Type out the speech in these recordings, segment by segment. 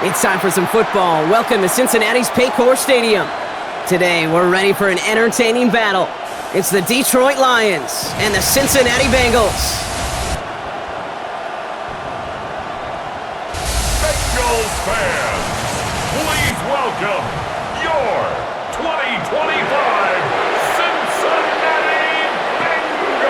It's time for some football. Welcome to Cincinnati's Paycor Stadium. Today, we're ready for an entertaining battle. It's the Detroit Lions and the Cincinnati Bengals. Bengals fans, please welcome your 2025 Cincinnati Bengals.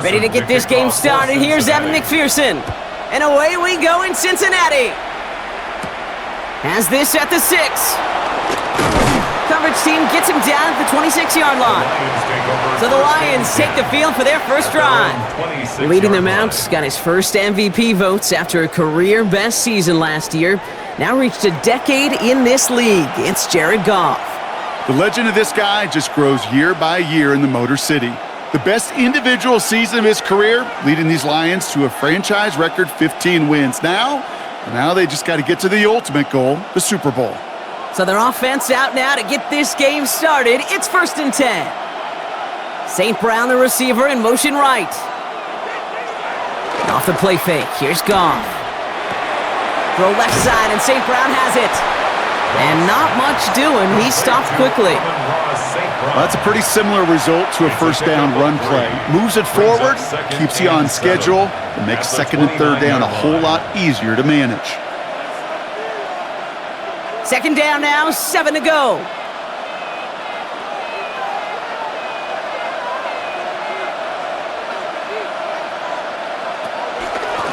Ready to get this game started. Here's Evan McPherson. And away we go in Cincinnati. Has this at the 6. Coverage team gets him down at the 26-yard line. So the Lions take the field for their first drive. Leading them out, got his first MVP votes after a career-best season last year. Now reached a decade in this league. It's Jared Goff. The legend of this guy just grows year by year in the Motor City. The best individual season of his career, leading these Lions to a franchise record 15 wins. Now they just got to get to the ultimate goal, the Super Bowl. So their offense out now to get this game started. It's 1st and 10. St. Brown, the receiver, in motion right. Off the play fake, here's Goff. Throw left side, and St. Brown has it. And not much doing. He stopped quickly. Well, that's a pretty similar result to a first down run play. Moves it forward, keeps you on schedule, and makes 2nd and 3rd down a whole lot easier to manage. 2nd down now, 7 to go.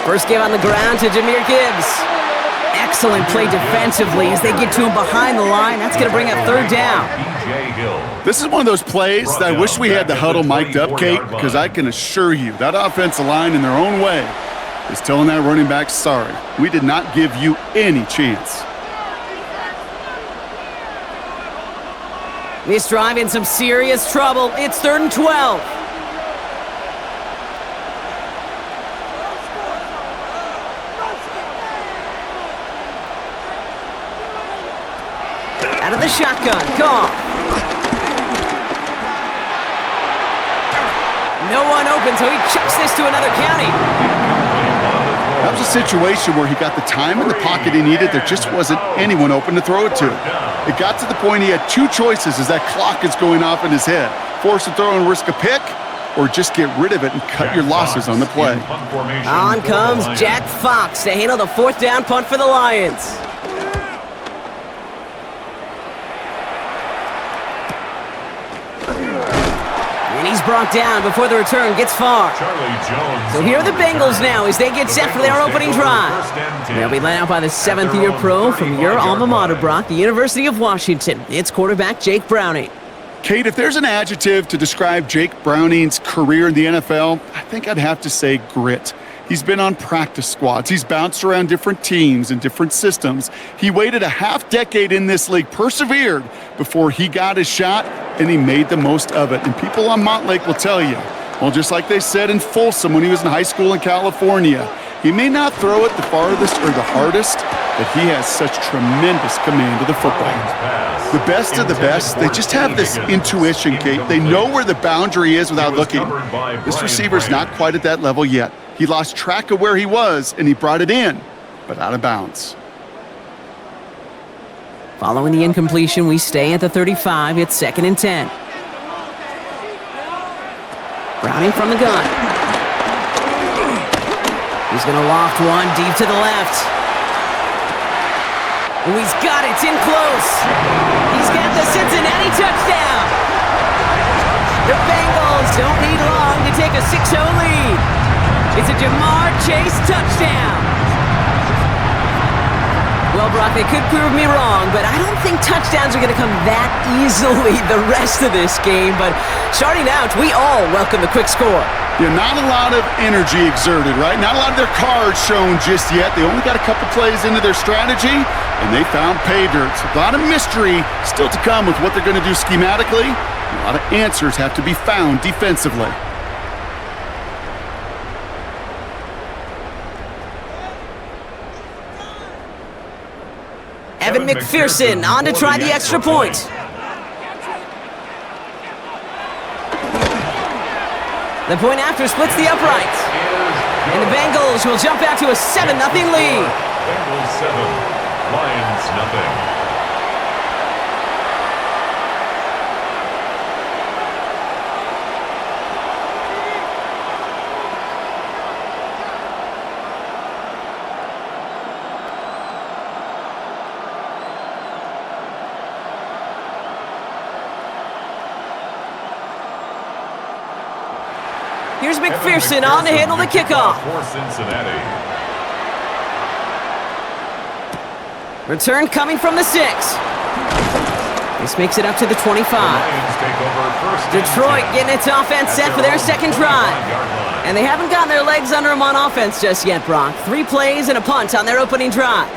First give on the ground to Jahmyr Gibbs. Excellent play defensively as they get to him behind the line. That's going to bring up 3rd down. This is one of those plays that I wish we had the huddle mic'd up, Kate, because I can assure you that offensive line in their own way is telling that running back, sorry, we did not give you any chance. This drive in some serious trouble. It's 3rd and 12. Out of the shotgun, Goff. No one open, so he chucks this to another county. That was a situation where he got the time in the pocket he needed. There just wasn't anyone open to throw it to. It got to the point he had 2 choices as that clock is going off in his head. Force a throw and risk a pick, or just get rid of it and cut your losses on the play. On comes Jack Fox to handle the 4th down punt for the Lions. He's brought down before the return gets far. So here are the Bengals now as they get set for their opening drive. They'll be led out by the 7th-year pro from your alma mater, Brock, the University of Washington. It's quarterback Jake Browning. Kate, if there's an adjective to describe Jake Browning's career in the NFL, I think I'd have to say grit. He's been on practice squads. He's bounced around different teams and different systems. He waited a half-decade in this league, persevered before he got his shot, and he made the most of it. And people on Montlake will tell you, well, just like they said in Folsom when he was in high school in California, he may not throw it the farthest or the hardest, but he has such tremendous command of the football. The best of the best, they just have this intuition, Kate. They know where the boundary is without looking. This receiver's not quite at that level yet. He lost track of where he was, and he brought it in, but out of bounds. Following the incompletion, we stay at the 35. It's 2nd and 10. Browning from the gun. He's going to loft one deep to the left. Oh, he's got it. It's in close. He's got the Cincinnati touchdown. The Bengals don't need long to take a 6-0 lead. It's a Jamar Chase touchdown. Well, Brock, they could prove me wrong, but I don't think touchdowns are going to come that easily the rest of this game. But starting out, we all welcome the quick score. Yeah, not a lot of energy exerted, right? Not a lot of their cards shown just yet. They only got a couple plays into their strategy, and they found pay dirt. A lot of mystery still to come with what they're going to do schematically. A lot of answers have to be found defensively. Evan McPherson on to try the extra point. The point after splits the uprights. And the Bengals will jump out to a 7-0 lead. Bengals 7, Lions nothing. Here's McPherson on to handle the kickoff. For Cincinnati. Return coming from the 6. This makes it up to the 25. Lions take over first. Detroit getting its offense set for their second drive. And they haven't gotten their legs under them on offense just yet, Brock. 3 plays and a punt on their opening drive.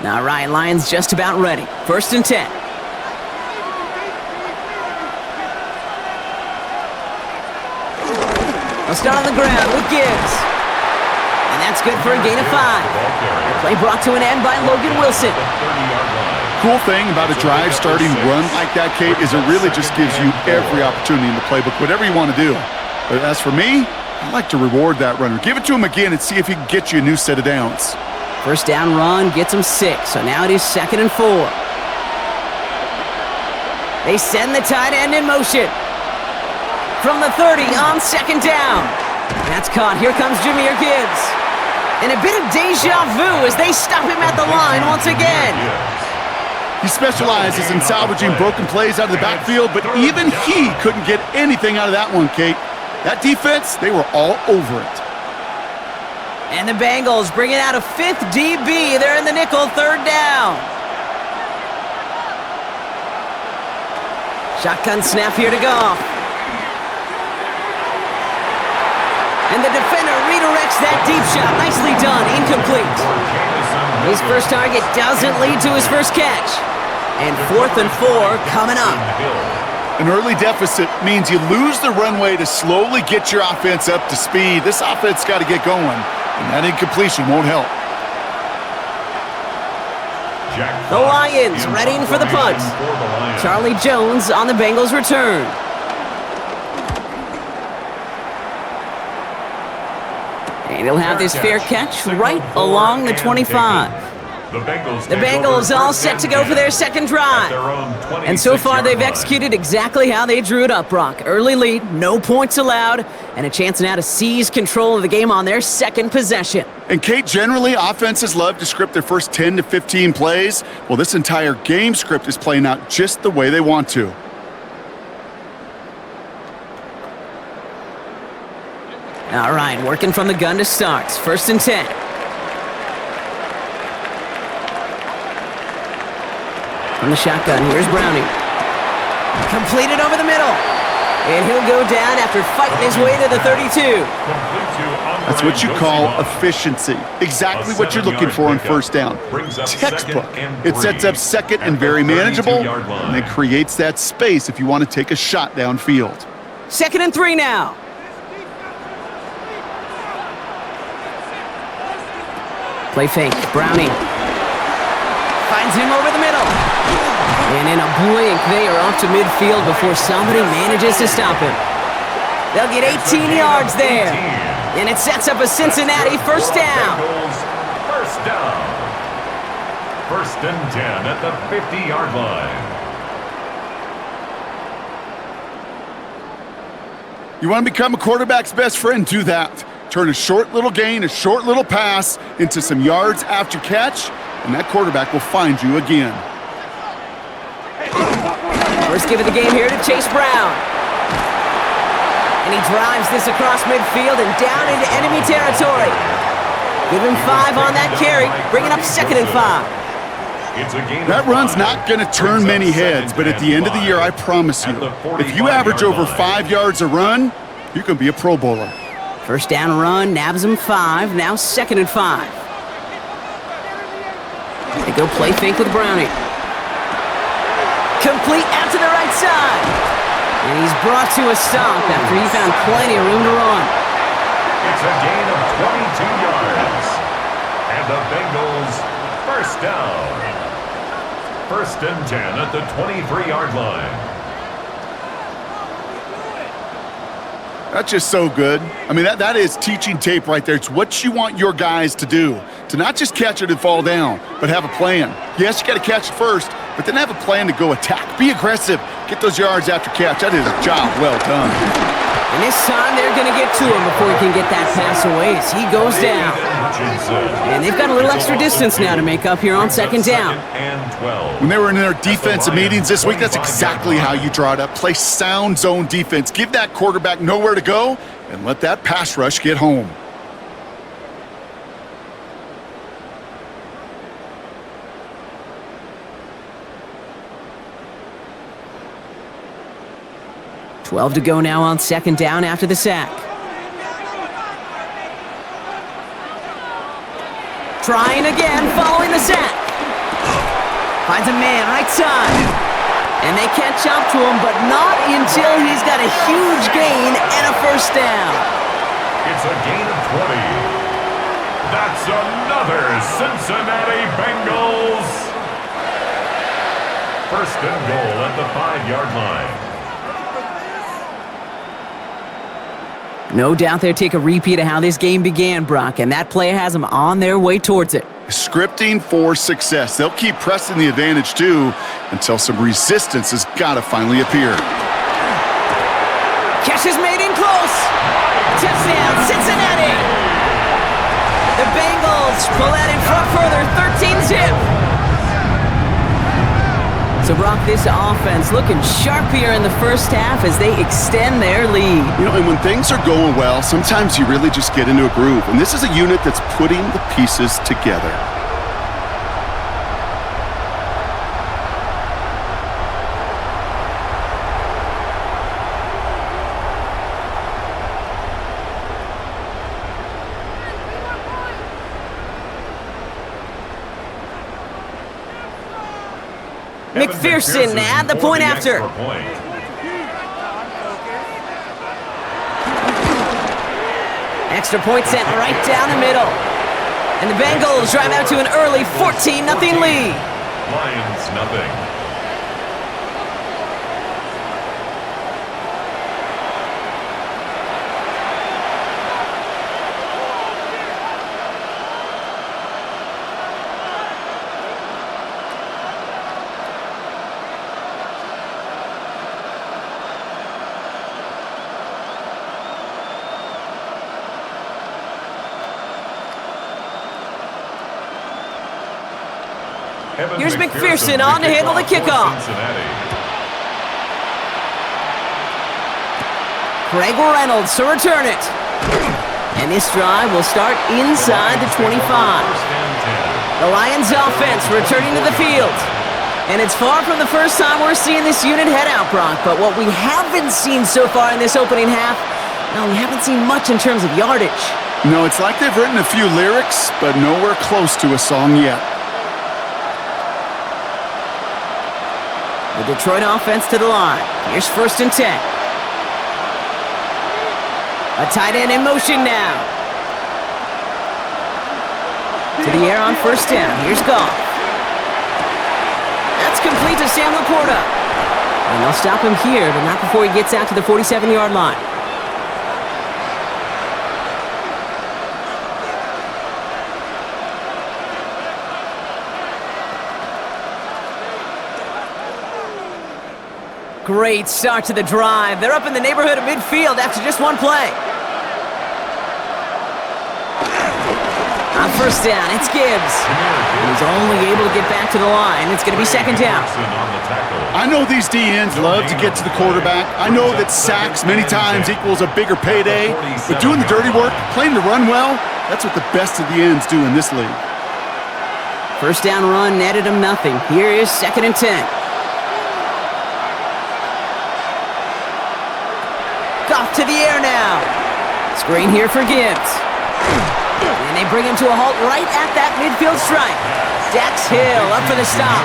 All right, Lions just about ready. 1st and 10. They'll start on the ground with Gibbs. And that's good for a gain of 5. The play brought to an end by Logan Wilson. Cool thing about a drive starting run like that, Kate, is it really just gives you every opportunity in the playbook, whatever you want to do. But as for me, I like to reward that runner. Give it to him again and see if he can get you a new set of downs. 1st down run gets them 6, so now it is 2nd and 4. They send the tight end in motion. From the 30 on 2nd down. That's caught. Here comes Jahmyr Gibbs. And a bit of deja vu as they stop him at the line once again. He specializes in salvaging broken plays out of the backfield, but even he couldn't get anything out of that one, Kate. That defense, they were all over it. And the Bengals bringing out a 5th DB. They're in the nickel, 3rd down. Shotgun snap here to Goff. And the defender redirects that deep shot. Nicely done, incomplete. His first target doesn't lead to his first catch. And 4th and 4 coming up. An early deficit means you lose the runway to slowly get your offense up to speed. This offense got to get going, and that incompletion won't help. The Lions readying for the punt. Charlie Jones on the Bengals return. And he'll have this fair catch right along the 25. The Bengals all set to go for their second drive. And so far, they've executed exactly how they drew it up, Brock. Early lead, no points allowed, and a chance now to seize control of the game on their second possession. And Kate, generally, offenses love to script their first 10 to 15 plays. Well, this entire game script is playing out just the way they want to. All right, working from the gun to start. 1st and 10. From the shotgun, here's Browning. Completed over the middle. And he'll go down after fighting his way to the 32. That's what you call efficiency. Exactly what you're looking for on 1st down. Textbook. It sets up 2nd and very manageable, and it creates that space if you want to take a shot downfield. 2nd and 3 now. Play fake, Browning. Finds him over the middle. And in a blink, they are off to midfield before somebody manages to stop him. They'll get 18 yards there. And it sets up a Cincinnati 1st down. 1st down. 1st and 10 at the 50-yard line. You want to become a quarterback's best friend? Do that. Turn a short little gain, a short little pass into some yards after catch, and that quarterback will find you again. First give of the game here to Chase Brown. And he drives this across midfield and down into enemy territory. Give him 5 on that carry, bringing up 2nd and 5. That run's not going to turn many heads, but at the end of the year, I promise you, if you average over 5 yards a run, you can be a Pro Bowler. 1st down run, nabs him 5, now 2nd and 5. They go play fake with Browning. Complete out to the right side. And he's brought to a stop after he found plenty of room to run. It's a gain of 22 yards. And the Bengals first down. 1st and 10 at the 23-yard line. That's just so good. I mean, that is teaching tape right there. It's what you want your guys to do. To not just catch it and fall down, but have a plan. Yes, you got to catch it first, but then have a plan to go attack. Be aggressive. Get those yards after catch. That is a job well done. And this time they're going to get to him before he can get that pass away as he goes down. And they've got a little extra distance now to make up here on 2nd down. When they were in their defensive meetings this week, that's exactly how you draw it up. Play sound zone defense. Give that quarterback nowhere to go and let that pass rush get home. .12 to go now on 2nd down after the sack. Trying again following the sack. Finds a man right side. And they catch up to him, but not until he's got a huge gain and a 1st down. It's a gain of 20. That's another Cincinnati Bengals. 1st and goal at the 5-yard line. No doubt they'll take a repeat of how this game began, Brock, and that play has them on their way towards it. Scripting for success. They'll keep pressing the advantage, too, until some resistance has got to finally appear. Catch is made in close. Touchdown, Cincinnati. The Bengals pull that in front further, 13-zip. So, Brock, this offense looking sharp here in the 1st half as they extend their lead. You know, and when things are going well, sometimes you really just get into a groove. And this is a unit that's putting the pieces together. McPherson at the point after. Extra point sent right down the middle. And the Bengals drive out to an early 14-0 lead. Lions nothing. Here's McPherson on to handle the kickoff. Craig Reynolds to return it. And this drive will start inside the 25. The Lions offense returning to the field. And it's far from the first time we're seeing this unit head out, Brock. But what we haven't seen so far in this opening half, no, we haven't seen much in terms of yardage. No, it's like they've written a few lyrics, but nowhere close to a song yet. The Detroit offense to the line. Here's 1st and 10. A tight end in motion now. To the air on 1st down. Here's Goff. That's complete to Sam Laporta. And they'll stop him here, but not before he gets out to the 47-yard line. Great start to the drive. They're up in the neighborhood of midfield after just one play. On 1st down, it's Gibbs. He's only able to get back to the line. It's going to be 2nd down. I know these DNs love to get to the quarterback. I know that sacks many times equals a bigger payday. But doing the dirty work, playing the run well, that's what the best of the ends do in this league. 1st down run netted him nothing. Here is 2nd and 10. Off to the air now. Screen here for Gibbs. And they bring him to a halt right at that midfield stripe. Dax Hill up for the stop.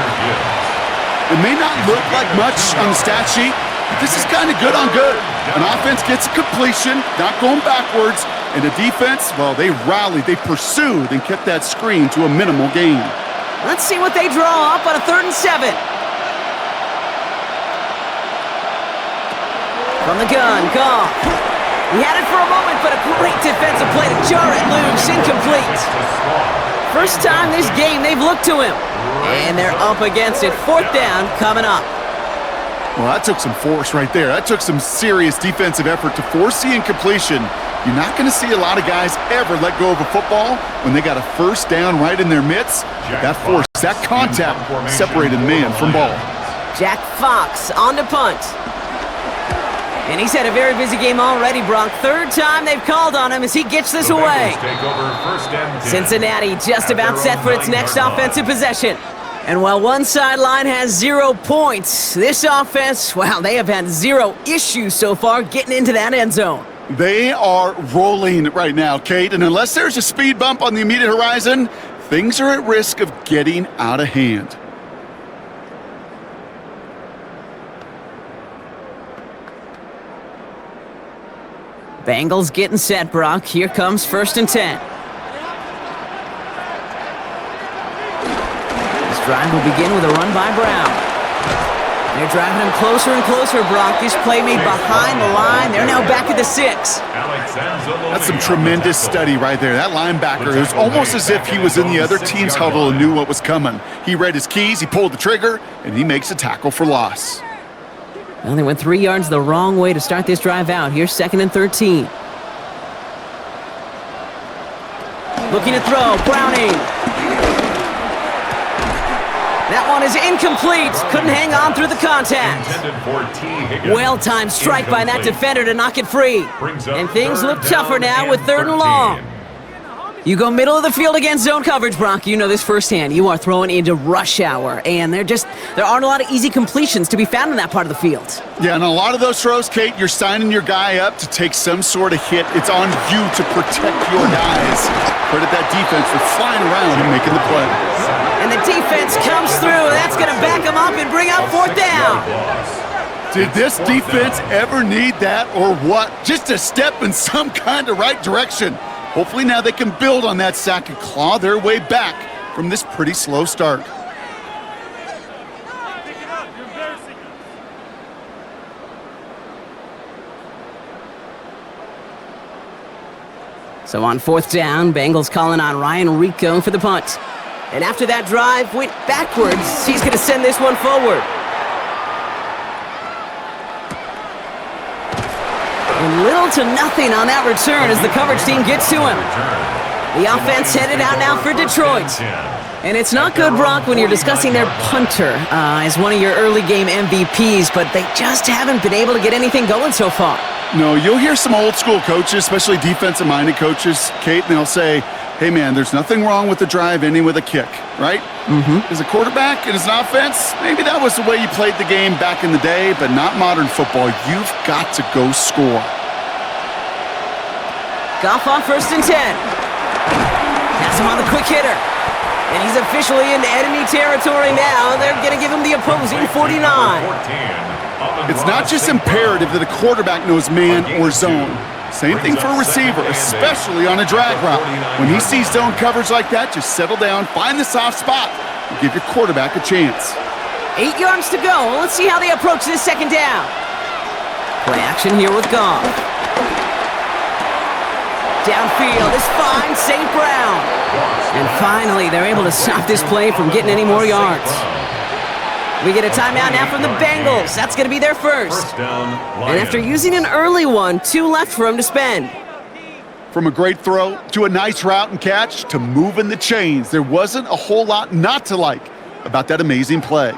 It may not look like much on the stat sheet, but this is kind of good on good. An offense gets a completion, not going backwards, and the defense, well, they rallied, they pursued, and kept that screen to a minimal gain. Let's see what they draw up on a 3rd and 7. From the gun, Goff. He had it for a moment, but a great defensive play to jar it loose, incomplete. First time this game they've looked to him. And they're up against it. 4th down coming up. Well, that took some force right there. That took some serious defensive effort to force the incompletion. You're not going to see a lot of guys ever let go of a football when they got a 1st down right in their midst. That force, that contact separated man from ball. Jack Fox on to punt. And he's had a very busy game already, Brock. 3rd time they've called on him as he gets this away. Cincinnati just about set for its next offensive possession. And while one sideline has 0 points, this offense, well, they have had 0 issues so far getting into that end zone. They are rolling right now, Kate, and unless there's a speed bump on the immediate horizon, things are at risk of getting out of hand. Bengals getting set, Brock. Here comes 1st and 10. This drive will begin with a run by Brown. They're driving him closer and closer, Brock. This play made behind the line. They're now back at the 6. That's some tremendous study right there. That linebacker, it was almost as if he was in the other team's huddle and knew what was coming. He read his keys, he pulled the trigger, and he makes a tackle for loss. Well, they went 3 yards the wrong way to start this drive out. Here's 2nd and 13. Looking to throw, Browning. That one is incomplete. Couldn't hang on through the contact. Well-timed strike by that defender to knock it free. And things look tougher now with 3rd and long. You go middle of the field against zone coverage, Brock. You know this firsthand. You are throwing into rush hour, and there aren't a lot of easy completions to be found in that part of the field. Yeah, and a lot of those throws, Kate, you're signing your guy up to take some sort of hit. It's on you to protect your guys. Credit that defense for flying around and making the play. And the defense comes through. That's going to back them up and bring up 4th down. Did this defense ever need that or what? Just a step in some kind of right direction. Hopefully now they can build on that sack and claw their way back from this pretty slow start. So on 4th down, Bengals calling on Ryan Rico for the punt. And after that drive went backwards, he's going to send this one forward. And little to nothing on that return as the coverage team gets to him. The offense headed out now for Detroit. And it's not good, Brock, when you're discussing their punter as one of your early game MVPs, but they just haven't been able to get anything going so far. No, you'll hear some old school coaches, especially defensive-minded coaches, Kate, and they'll say, hey, man, there's nothing wrong with the drive ending with a kick, right? As a quarterback and as an offense, maybe that was the way you played the game back in the day, but not modern football. You've got to go score. Goff on 1st and 10. Pass him on the quick hitter. And he's officially in enemy territory now. They're going to give him the opposing 49. It's not just imperative that a quarterback knows man or zone. Same thing for a receiver, especially on a drag route. When he sees zone coverage like that, just settle down, find the soft spot, and give your quarterback a chance. 8 yards to go. Let's see how they approach this 2nd down. Play action here with Goff. Downfield is fine, St. Brown. And finally, they're able to stop this play from getting any more yards. We get a timeout now from the Bengals. That's going to be their first. And after using an early one, 2 left for him to spend. From a great throw to a nice route and catch to moving the chains, there wasn't a whole lot not to like about that amazing play.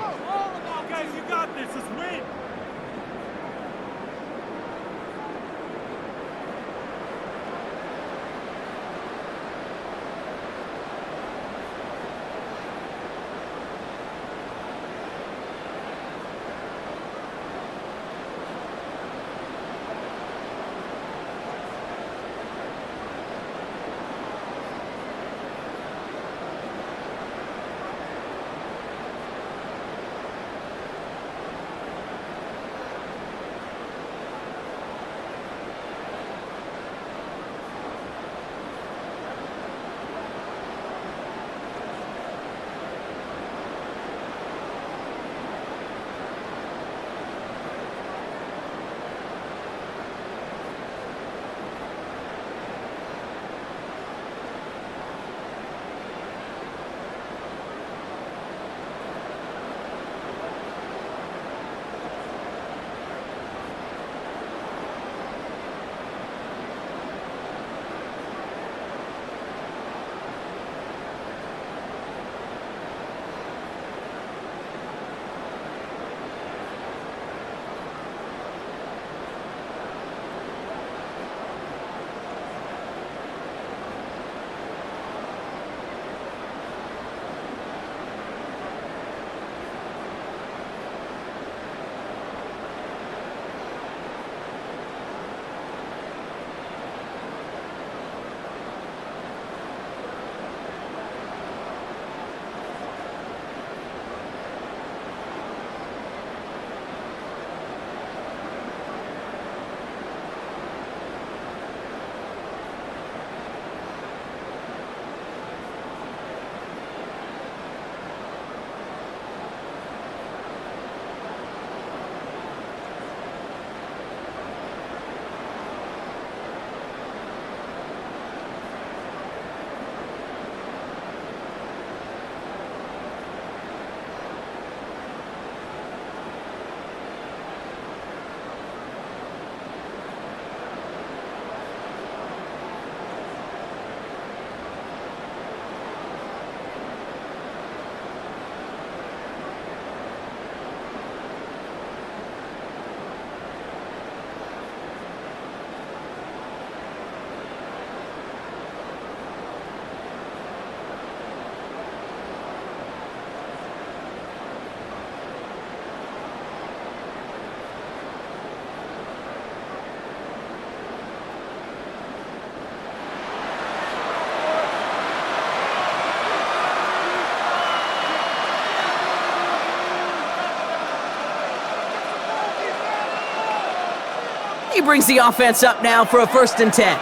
He brings the offense up now for a 1st and 10.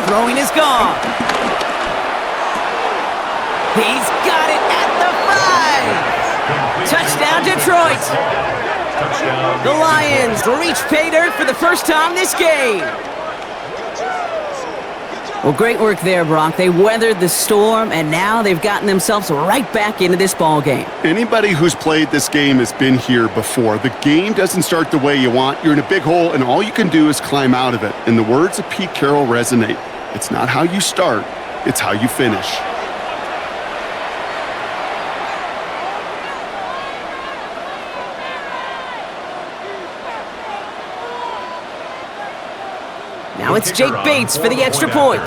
Throwing is gone. He's got it at the 5. Touchdown, Detroit. The Lions reach pay dirt for the first time this game. Well, great work there, Brock. They weathered the storm, and now they've gotten themselves right back into this ball game. Anybody who's played this game has been here before. The game doesn't start the way you want. You're in a big hole, and all you can do is climb out of it. And the words of Pete Carroll resonate. It's not how you start, it's how you finish. Now it's Jake Bates for the extra point.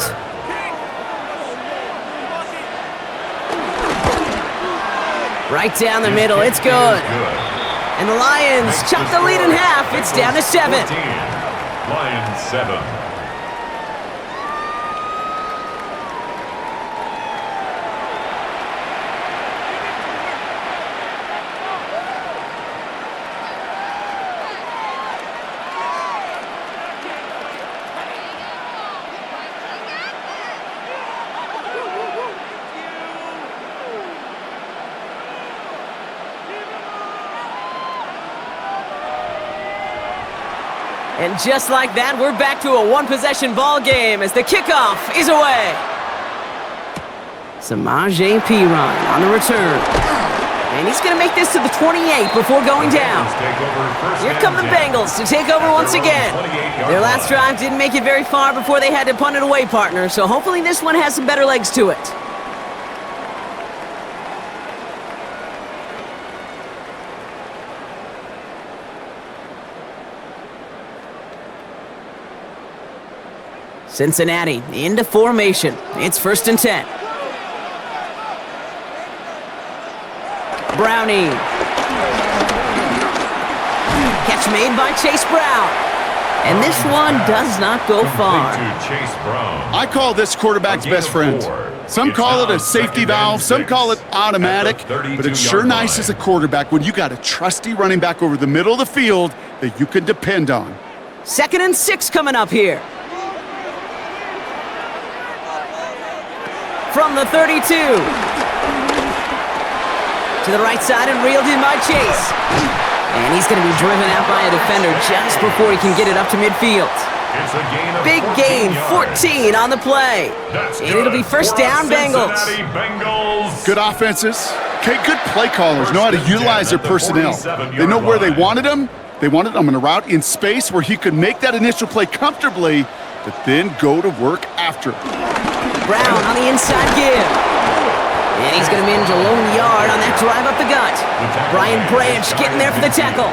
Right down the middle, it's good. And the Lions chop the lead in half. It's down to 7. Lions 7. And just like that, we're back to a one-possession ball game as the kickoff is away. Samaje Perine on the return. And he's going to make this to the 28 before going down. Here come the Bengals to take over once again. Their last drive didn't make it very far before they had to punt it away, partner, so hopefully this one has some better legs to it. Cincinnati into formation. It's 1st and 10. Browning. Catch made by Chase Brown. And this one does not go far. I call this quarterback's best friend. Some call it a safety valve, some call it automatic, but it's sure nice as a quarterback when you got a trusty running back over the middle of the field that you can depend on. 2nd and 6 coming up here. From the 32. To the right side and reeled in by Chase. And he's going to be driven out by a defender just before he can get it up to midfield. It's a gain of Big gain, 14 on the play. And it'll be 1st down, Bengals. Good offenses. Okay, good play callers know how to utilize their personnel. They know where they wanted him. They wanted him on a route in space where he could make that initial play comfortably, but then go to work after. Brown on the inside give. And he's going to manage a lone yard on that drive up the gut. Brian Branch getting there for the tackle.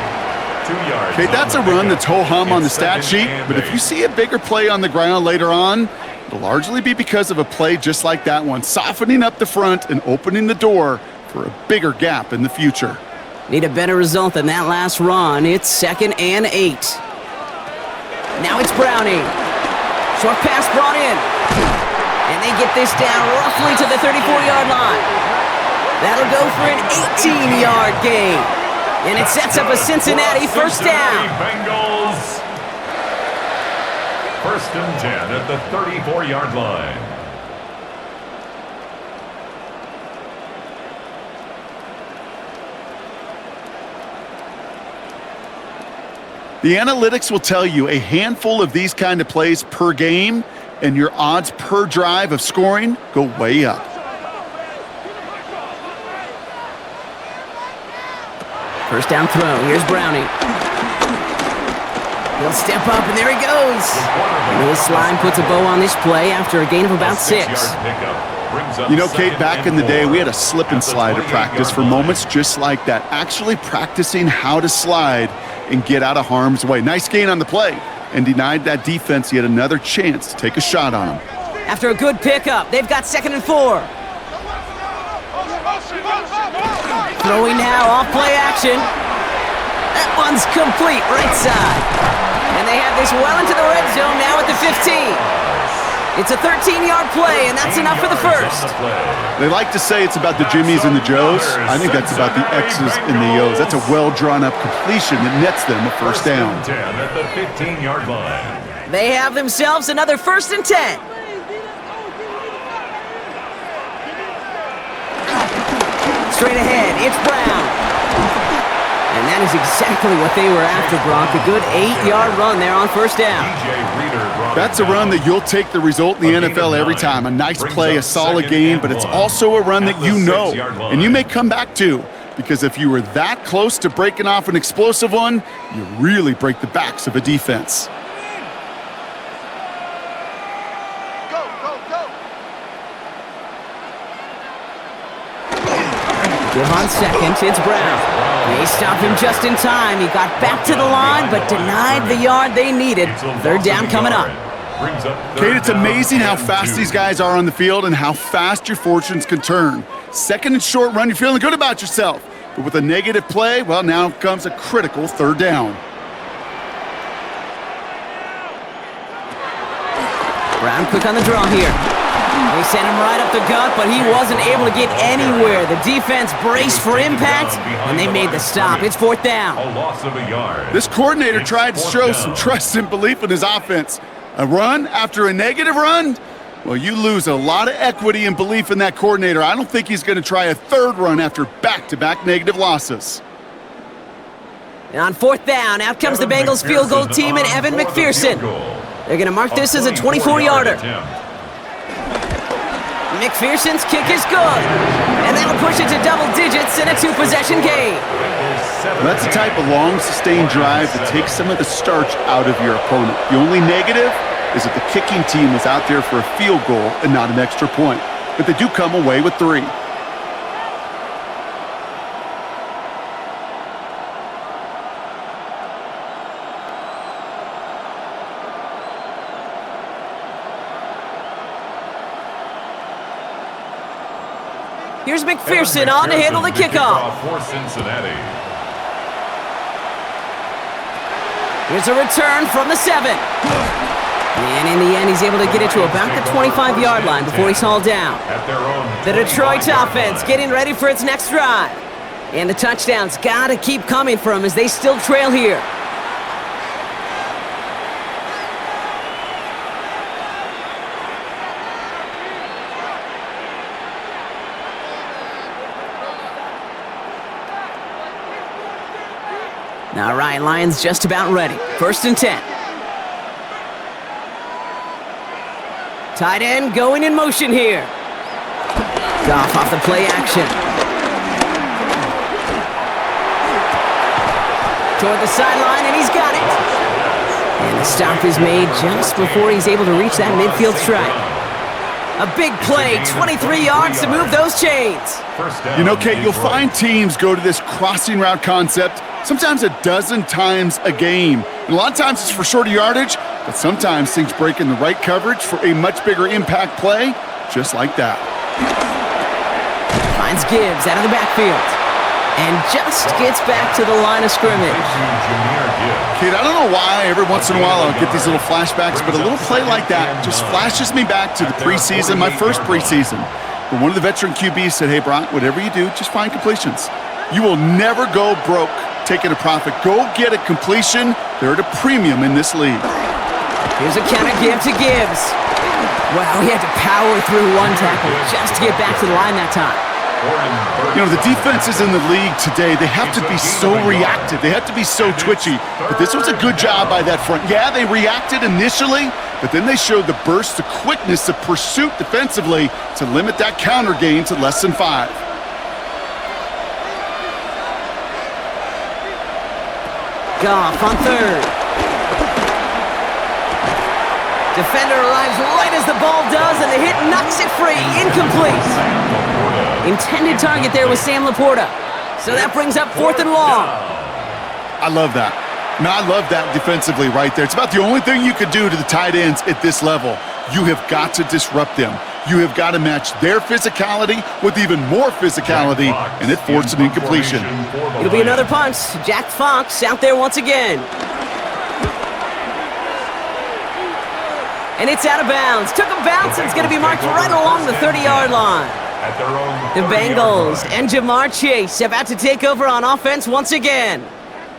Okay, that's a run that's ho-hum on the stat sheet, but if you see a bigger play on the ground later on, it'll largely be because of a play just like that one, softening up the front and opening the door for a bigger gap in the future. Need a better result than that last run. It's 2nd and 8. Now it's Browning. Short pass brought in. And they get this down roughly to the 34-yard line. That'll go for an 18-yard gain. And it sets up a Cincinnati 1st down. Bengals. 1st and 10 at the 34-yard line. The analytics will tell you a handful of these kind of plays per game, and your odds per drive of scoring go way up. First down throw. Here's Browning. He'll step up, and there he goes. And this line puts a bow on this play after a gain of about 6. You know, Kate, back in the day, we had a slip and slide at practice for moments just like that. Actually practicing how to slide and get out of harm's way. Nice gain on the play, and denied that defense yet another chance to take a shot on him. After a good pickup, they've got 2nd and 4. Throwing now, off play action. That one's complete, right side. And they have this well into the red zone now at the 15. It's a 13-yard play, and that's enough for the first. They like to say it's about the Jimmies and the Joes. I think that's about the X's and the O's. That's a well-drawn-up completion that nets them a first down. 10 at the 15-yard line. They have themselves another 1st and 10. Straight ahead, it's Brown. And that is exactly what they were after, Brock. A good 8-yard run there on 1st down. That's a run that you'll take the result in the NFL every time. A nice play, a solid game, but it's also a run that you know, and you may come back to, because if you were that close to breaking off an explosive one, you really break the backs of a defense. Give on 2nd, it's Brown. They stopped him just in time. He got back to the line, but denied the yard they needed. 3rd down coming up. Kate, it's amazing how fast these guys are on the field and how fast your fortunes can turn. 2nd and short run, you're feeling good about yourself. But with a negative play, well, now comes a critical 3rd down. Brown quick on the draw here. They sent him right up the gut, but he wasn't able to get anywhere. The defense braced for impact, and they made the stop. It's 4th down. A loss of a yard. This coordinator tried to show some trust and belief in his offense. A run after a negative run? Well, you lose a lot of equity and belief in that coordinator. I don't think he's going to try a 3rd run after back-to-back negative losses. And on 4th down, out comes the Bengals field goal team and Evan McPherson. They're going to mark this as a 24-yarder. McPherson's kick is good, and that'll push it to double digits in a 2-possession game. That's the type of long, sustained drive that takes some of the starch out of your opponent. The only negative is that the kicking team was out there for a field goal and not an extra point. But they do come away with 3. Here's McPherson on to handle the kickoff. For Cincinnati. Here's a return from the 7. And in the end, he's able to get it to about the 25-yard line before he's hauled down. The Detroit offense getting ready for its next drive. And the touchdowns got to keep coming for them as they still trail here. All right, Lions just about ready. 1st and 10. Tight end going in motion here. Goff off the play action. Toward the sideline, and he's got it. And the stop is made just before he's able to reach that midfield strike. A big play, 23 yards to move those chains. You know, Kate, you'll find teams go to this crossing route concept sometimes a dozen times a game. And a lot of times it's for shorter yardage, but sometimes things break in the right coverage for a much bigger impact play, just like that. Finds Gibbs out of the backfield and just gets back to the line of scrimmage. Kate, I don't know why every once in a while I'll get these little flashbacks, but a little play like that just flashes me back to the preseason, my first preseason. But one of the veteran QBs said, hey, Brock, whatever you do, just find completions. You will never go broke taking a profit. Go get a completion. They're at a premium in this league. Here's a counter give to Gibbs. Wow, he had to power through one tackle just to get back to the line that time. You know, the defenses in the league today, they have to be so reactive. They have to be so twitchy. But this was a good job by that front. Yeah, they reacted initially, but then they showed the burst, the quickness of pursuit defensively to limit that counter gain to less than 5. Goff on 3rd. Defender arrives right as the ball does, and the hit knocks it free. Incomplete. Intended target there was Sam Laporta. So that brings up 4th and long. I love that. No, I love that defensively right there. It's about the only thing you could do to the tight ends at this level. You have got to disrupt them. You have got to match their physicality with even more physicality, and it forced an incompletion. It'll be another punt. Jack Fox out there once again. And it's out of bounds. Took a bounce, and it's going to be marked right along the 30-yard line. At their own The 30-yard Bengals line. and Jamar Chase about to take over on offense once again.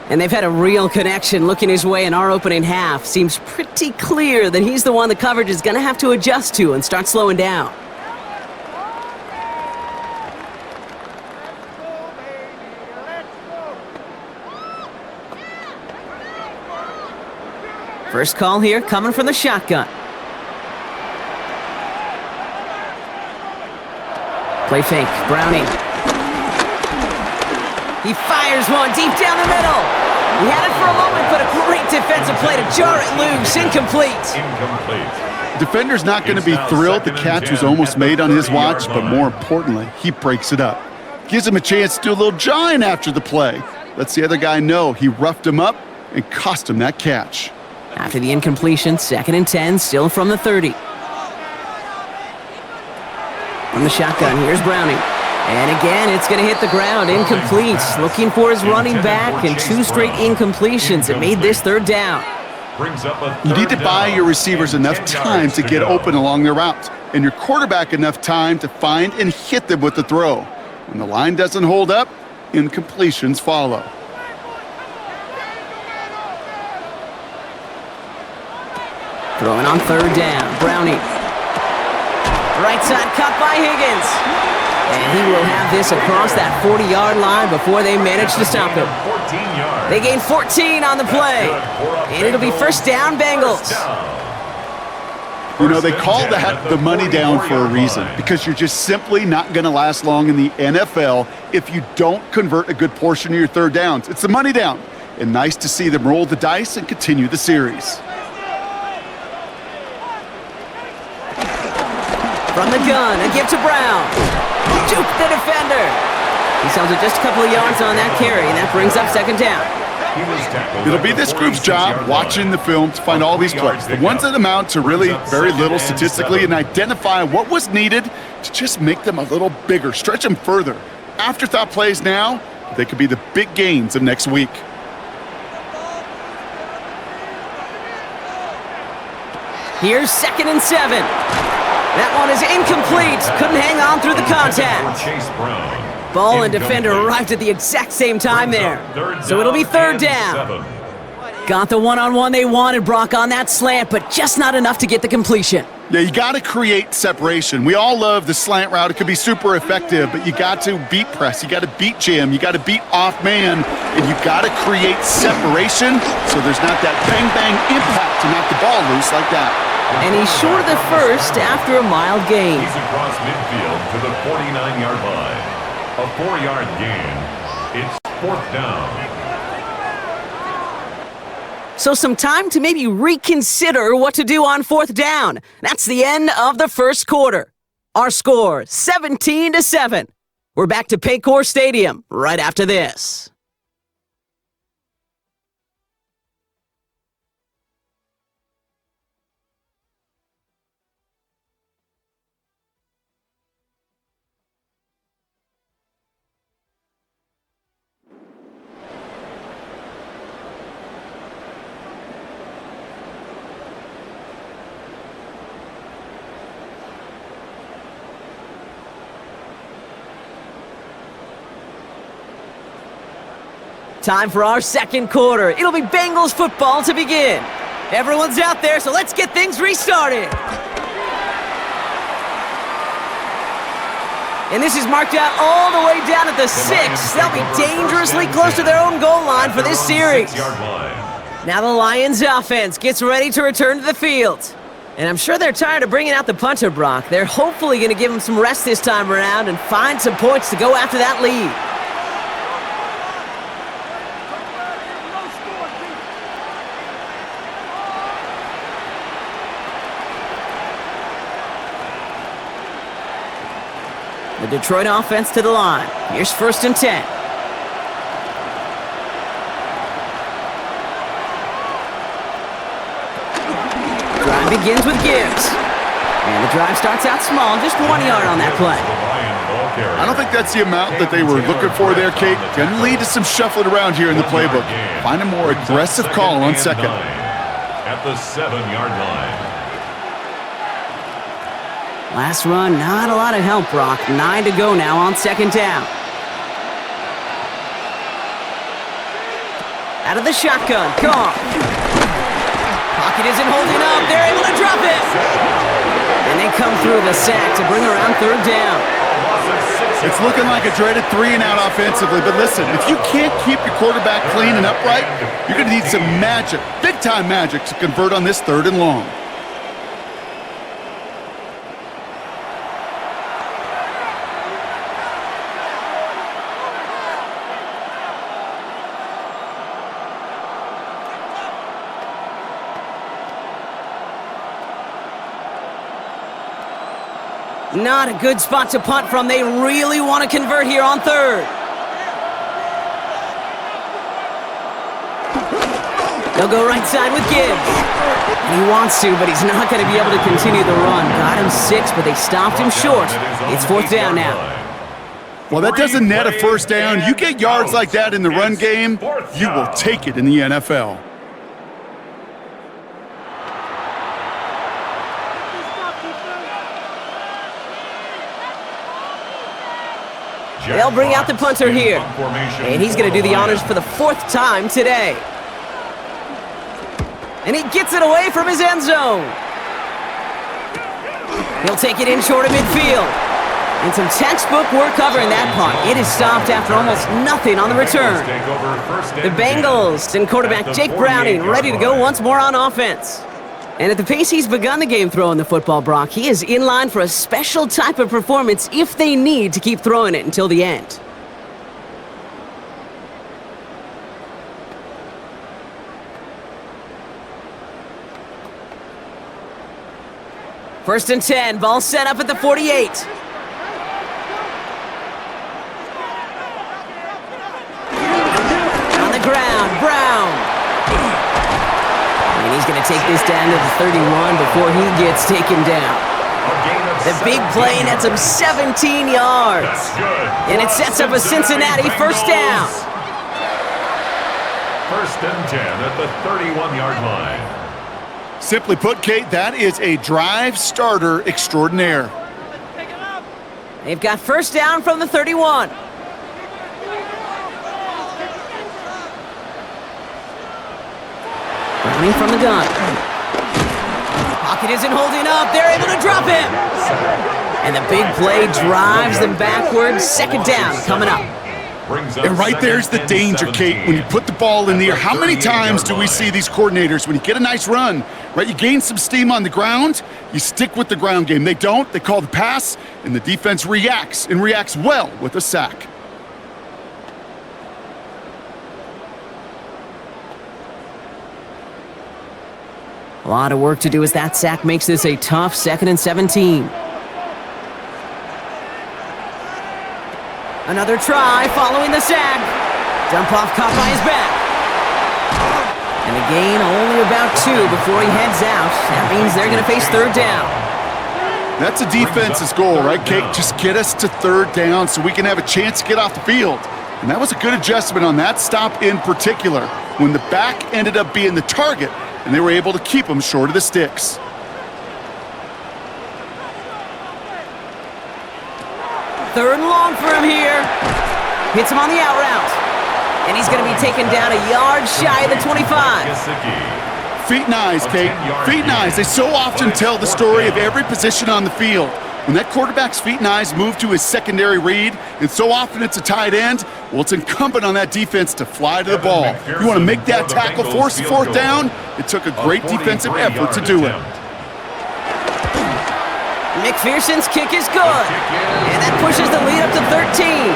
And they've had a real connection looking his way in our opening half. Seems pretty clear that he's the one the coverage is going to have to adjust to and start slowing down. First call here coming from the shotgun. Play fake, Browning. He fires one deep down the middle. He had it for a moment, but a great defensive play to jar it loose. Incomplete. Incomplete. Defender's not going to be thrilled the catch was almost made on his watch, but more importantly, he breaks it up. Gives him a chance to do a little jawing after the play. Lets the other guy know he roughed him up and cost him that catch. After the incompletion, 2nd and 10, still from the 30. From the shotgun, here's Browning. And again, it's going to hit the ground, incomplete. Looking for his running back, and 2 straight incompletions. It made this 3rd down. You need to buy your receivers enough time to get open along their routes, and your quarterback enough time to find and hit them with the throw. When the line doesn't hold up, incompletions follow. Throwing on 3rd down, Browning. Right side cut by Higgins. And he will have this across that 40-yard line before they manage to stop him. They gain 14 on the play. And it'll be 1st down, Bengals. You know, they call that the money down for a reason, because you're just simply not going to last long in the NFL if you don't convert a good portion of your 3rd downs. It's the money down. And nice to see them roll the dice and continue the series. From the gun, a gift to Brown. Juke the defender. He sells it just a couple of yards on that carry, and that brings up 2nd down. It'll be this group's job watching the film to find all these plays, the ones that amount to really very little statistically, and identify what was needed to just make them a little bigger, stretch them further. Afterthought plays now, they could be the big gains of next week. Here's 2nd and 7. That one is incomplete. Couldn't hang on through the contact. Ball and defender arrived at the exact same time there. So it'll be 3rd down. Got the one-on-one they wanted, Brock, on that slant, but just not enough to get the completion. Yeah, you got to create separation. We all love the slant route. It can be super effective, but you got to beat press. You got to beat jam. You got to beat off man, and you got to create separation so there's not that bang-bang impact to knock the ball loose like that. And he's short of the 1st after a mild gain. He's across midfield to the 49-yard line. A 4-yard gain. It's 4th down. So some time to maybe reconsider what to do on 4th down. That's the end of the 1st quarter. Our score, 17-7. We're back to Paycor Stadium right after this. Time for our 2nd quarter. It'll be Bengals football to begin. Everyone's out there, so let's get things restarted. And this is marked out all the way down at the 6. They'll be dangerously close to their own goal line for this series. Now the Lions offense gets ready to return to the field. And I'm sure they're tired of bringing out the punter, Brock. They're hopefully going to give him some rest this time around and find some points to go after that lead. The Detroit offense to the line. Here's 1st and 10. Drive begins with Gibbs. And the drive starts out small, just 1 yard on that play. I don't think that's the amount that they were looking for there, Kate. Can lead to some shuffling around here in the playbook. Find a more aggressive call on 2nd. At the 7-yard line. Last run, not a lot of help, Brock. 9 to go now on second down. Out of the shotgun, Goff. Pocket isn't holding up. They're able to drop it. And they come through the sack to bring around third down. It's looking like a dreaded 3-and-out offensively, but listen, if you can't keep your quarterback clean and upright, you're going to need some magic, big-time magic, to convert on this 3rd and long. Not a good spot to punt from. They really want to convert here on 3rd. They'll go right side with Gibbs. And he wants to, but he's not going to be able to continue the run. Got him 6, but they stopped him short. It's 4th down now. Well, that doesn't net a 1st down. You get yards like that in the run game, you will take it in the NFL. They'll bring out the punter here. And he's going to do the honors for the 4th time today. And he gets it away from his end zone. He'll take it in short of midfield. And some textbook work covering that punt. It is stopped after almost nothing on the return. The Bengals and quarterback Jake Browning ready to go once more on offense. And at the pace he's begun the game throwing the football, Brock, he is in line for a special type of performance if they need to keep throwing it until the end. First and 10, ball set up at the 48. On the ground, Brown. And he's going to take this down to the 31 before he gets taken down. The big play nets him 17 yards. And it sets up a Cincinnati 1st down. 1st and 10 at the 31-yard line. Simply put, Kate, that is a drive starter extraordinaire. They've got 1st down from the 31. Browning from the gun. Pocket isn't holding up. They're able to drop him. And the big play drives them backwards. 2nd down coming up. And right there's the danger, Kate, when you put the ball in the air. How many times do we see these coordinators, when you get a nice run, right, you gain some steam on the ground, you stick with the ground game. They don't. They call the pass, and the defense reacts, and reacts well with a sack. A lot of work to do as that sack makes this a tough 2nd and 17. Another try following the sack. Dump off caught by his back. And the gain only about 2 before he heads out. That means they're going to face 3rd down. That's a defense's goal, right, Kate? Just get us to 3rd down so we can have a chance to get off the field. And that was a good adjustment on that stop in particular, when the back ended up being the target, and they were able to keep him short of the sticks. Third and long for him here. Hits him on the out route. And he's going to be taken down a yard shy of the 25. Feet and eyes, Kate. Feet and eyes. They so often tell the story of every position on the field. When that quarterback's feet and eyes move to his secondary read, and so often it's a tight end, well, it's incumbent on that defense to fly to the ball. You want to make that tackle, force 4th down? It took a great defensive effort to do it. McPherson's kick is good. And that pushes the lead up to 13.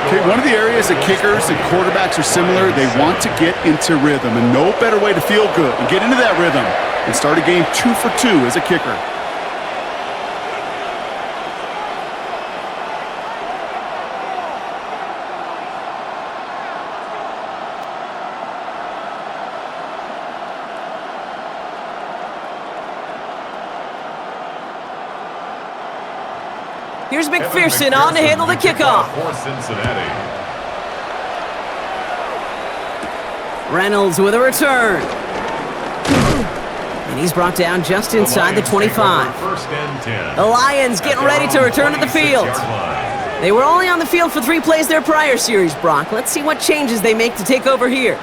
Okay, one of the areas that kickers and quarterbacks are similar, they want to get into rhythm. And no better way to feel good and get into that rhythm and start a game 2 for 2 as a kicker. Here's McPherson on to handle the kickoff. For Cincinnati. Reynolds with a return. And he's brought down just inside the 25. First and 10. The Lions getting ready to return to the field. They were only on the field for 3 plays their prior series, Brock. Let's see what changes they make to take over here.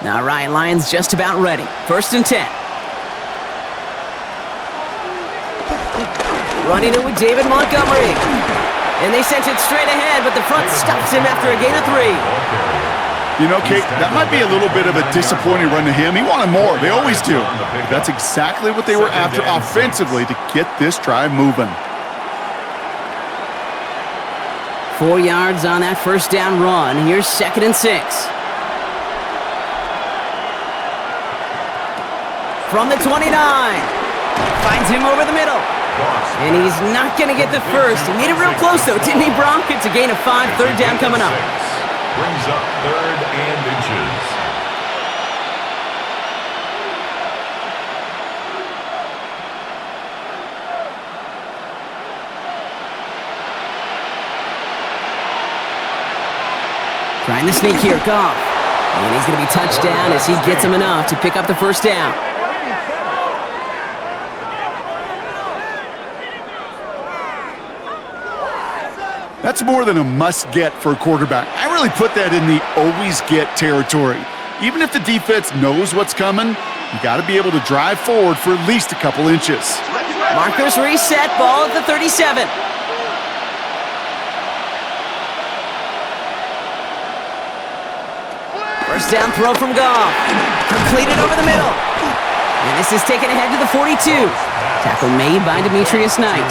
All right, Lions just about ready. First and 10. Running it with David Montgomery. And they sent it straight ahead, but the front stops him after a gain of 3. You know, Kate, that might be a little bit of a disappointing run to him. He wanted more. They always do. That's exactly what they were after offensively to get this drive moving. 4 yards on that first down run. Here's second and 6. From the 29. Finds him over the middle. And he's not going to get the first. He made it real close, though, didn't he, Brock? It's a gain of 5, third down coming up. Brings up 3rd and inches. Trying to sneak here, Goff. And he's going to be touched down as he gets him enough to pick up the first down. That's more than a must-get for a quarterback. I really put that in the always-get territory. Even if the defense knows what's coming, you got to be able to drive forward for at least a couple inches. Markers reset, ball at the 37. First down throw from Goff. Completed over the middle. And this is taken ahead to the 42. Tackle made by Demetrius Knight.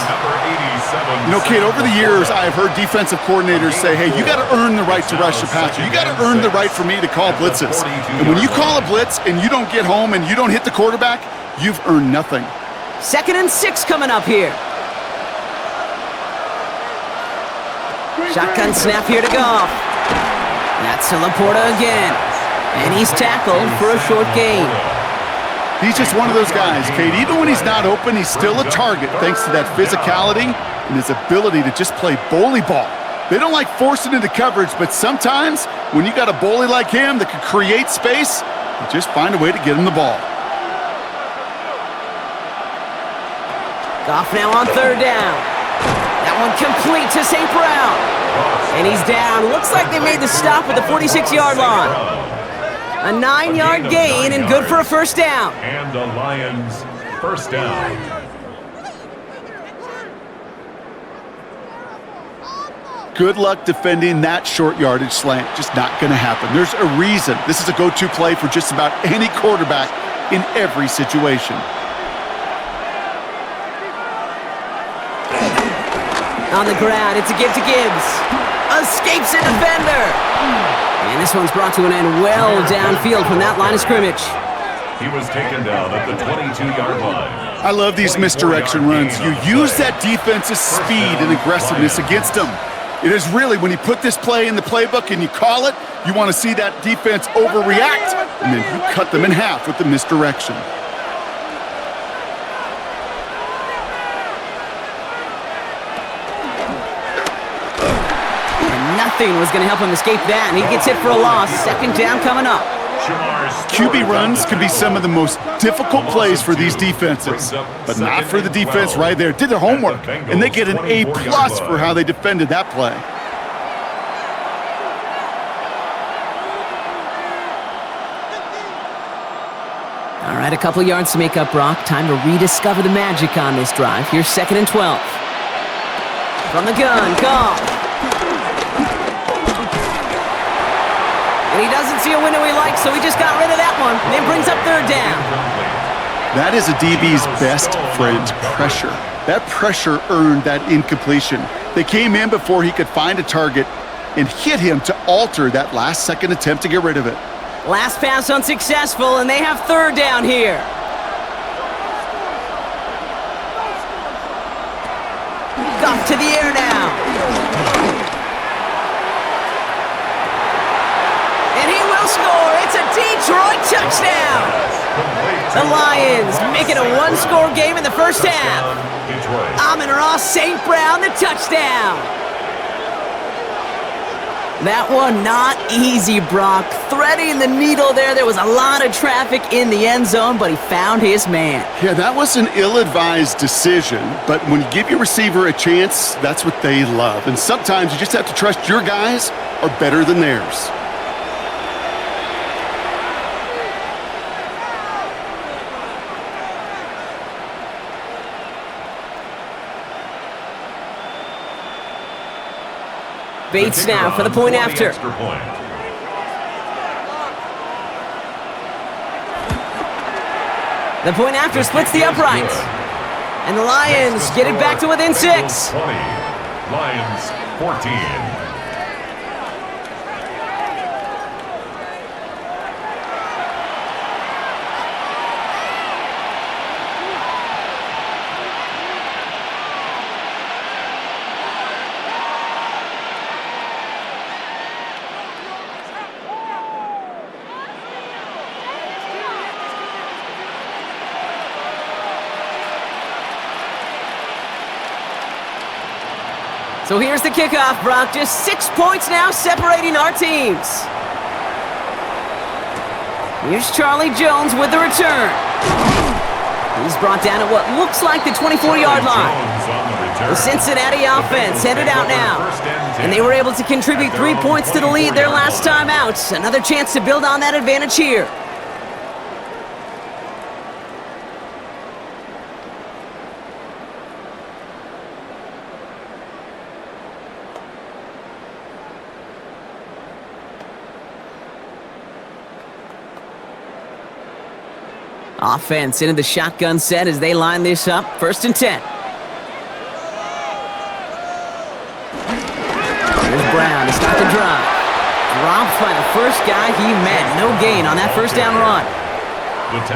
You know, Kate, over the years, I've heard defensive coordinators say, hey, you got to earn the right to rush the passer. You got to earn the right for me to call blitzes. And when you call a blitz and you don't get home and you don't hit the quarterback, you've earned nothing. Second and 6 coming up here. Shotgun snap here to Goff. That's to Laporta again. And he's tackled for a short gain. He's just one of those guys, Kate. Even when he's not open, he's still a target thanks to that physicality and his ability to just play bully ball. They don't like forcing into coverage, but sometimes when you got a bully like him that can create space, you just find a way to get him the ball. Goff now on third down. That one complete to St. Brown. And he's down. Looks like they made the stop at the 46-yard line. A 9-yard gain and good for a first down. And the Lions first down. Good luck defending that short yardage slant. Just not going to happen. There's a reason. This is a go-to play for just about any quarterback in every situation. On the ground, it's a give to Gibbs. Escapes a defender. And this one's brought to an end well downfield from that line of scrimmage. He was taken down at the 22-yard line. I love these misdirection runs. You use that defense's speed and aggressiveness against them. It is really, when you put this play in the playbook and you call it, you want to see that defense overreact, and then you cut them in half with the misdirection. Nothing was going to help him escape that, and he gets hit for a loss. Second down coming up. QB runs can be some of the most difficult plays for these defenses, but not for the defense right there. Did their homework, and they get an A+ for how they defended that play. All right, a couple yards to make up, Brock. Time to rediscover the magic on this drive. Here's second and 12. From the gun, Goff. And he doesn't see a window he likes, so he just got rid of that one. And it brings up third down. That is a DB's best friend, pressure. That pressure earned that incompletion. They came in before he could find a target and hit him to alter that last-second attempt to get rid of it. Last pass unsuccessful, and they have third down here. Goff to the air now. And he will score. It's a Detroit touchdown. The Lions make it a one-score game in the first half. Amon-Ra St. Brown, the touchdown. That one not easy, Brock. Threading the needle there. There was a lot of traffic in the end zone, but he found his man. Yeah, that was an ill-advised decision, but when you give your receiver a chance, that's what they love. And sometimes you just have to trust your guys are better than theirs. Bates now for the point after. The point after splits the uprights. And the Lions get it back to within 6. 20, Lions 14. So here's the kickoff, Brock. Just 6 points now separating our teams. Here's Charlie Jones with the return. He's brought down at what looks like the 24-yard line. The Cincinnati offense headed out now. And they were able to contribute 3 points to the lead their last time out. Another chance to build on that advantage here. Offense into the shotgun set as they line this up. 1st and 10. Here's Brown to start the drive. Dropped by the first guy he met. No gain on that first down run.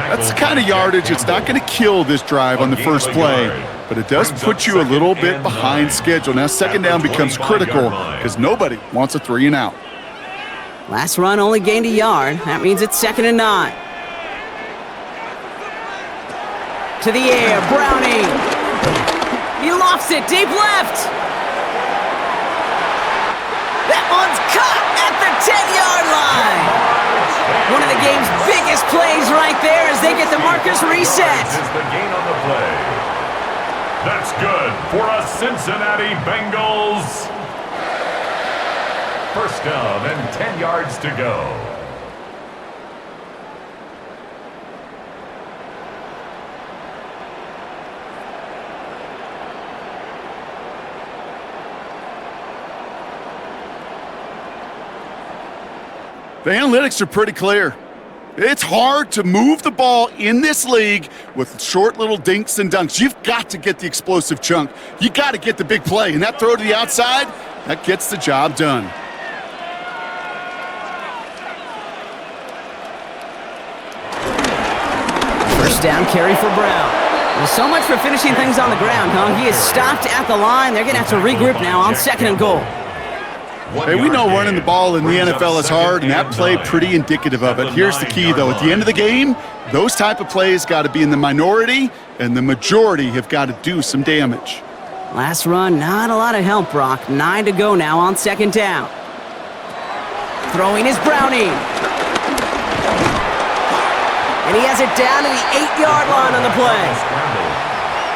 That's the kind of yardage. It's not going to kill this drive on the first play, but it does put you a little bit behind schedule. Now 2nd down becomes critical because nobody wants a 3 and out. Last run only gained a yard. That means it's 2nd and 9. To the air, Browning. He lofts it deep left. That one's caught at the 10-yard line. One of the game's biggest plays right there as they get the markers reset. Is the gain on the play. That's good for a Cincinnati Bengals. 1st down and 10 yards to go. The analytics are pretty clear. It's hard to move the ball in this league with short little dinks and dunks. You've got to get the explosive chunk. You got to get the big play. And that throw to the outside, that gets the job done. First down carry for Brown. Well, so much for finishing things on the ground, huh? He is stopped at the line. They're going to have to regroup now on 2nd and goal. Hey, we know running the ball in the NFL is hard, and that play pretty indicative of it. Here's the key, though. At the end of the game, those type of plays got to be in the minority, and the majority have got to do some damage. Last run, not a lot of help, Brock. 9 to go now on 2nd down. Throwing is Browning. And he has it down to the 8-yard line on the play.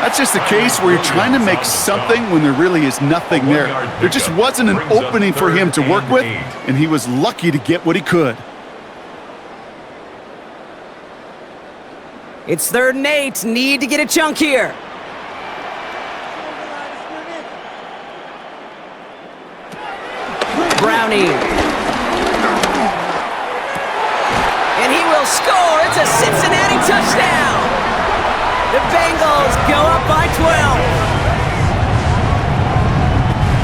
That's just a case where you're trying to make something when there really is nothing there. There just wasn't an opening for him to work with, and he was lucky to get what he could. It's 3rd and 8. Need to get a chunk here. Browning. And he will score. It's a Cincinnati touchdown. The Bengals go up by 12.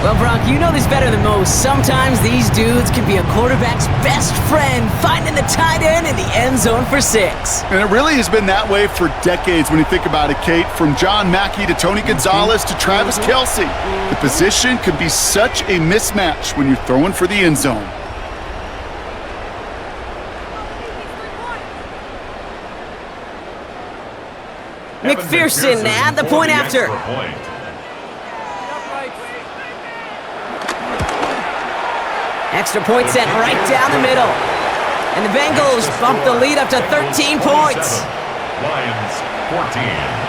Well, Brock, you know this better than most. Sometimes these dudes can be a quarterback's best friend, finding the tight end in the end zone for 6. And it really has been that way for decades when you think about it, Kate. From John Mackey to Tony Gonzalez to Travis Kelce. The position can be such a mismatch when you're throwing for the end zone. McPherson at the point after. Extra point sent right down the middle. And the Bengals bump the lead up to 13 points. Lions 14.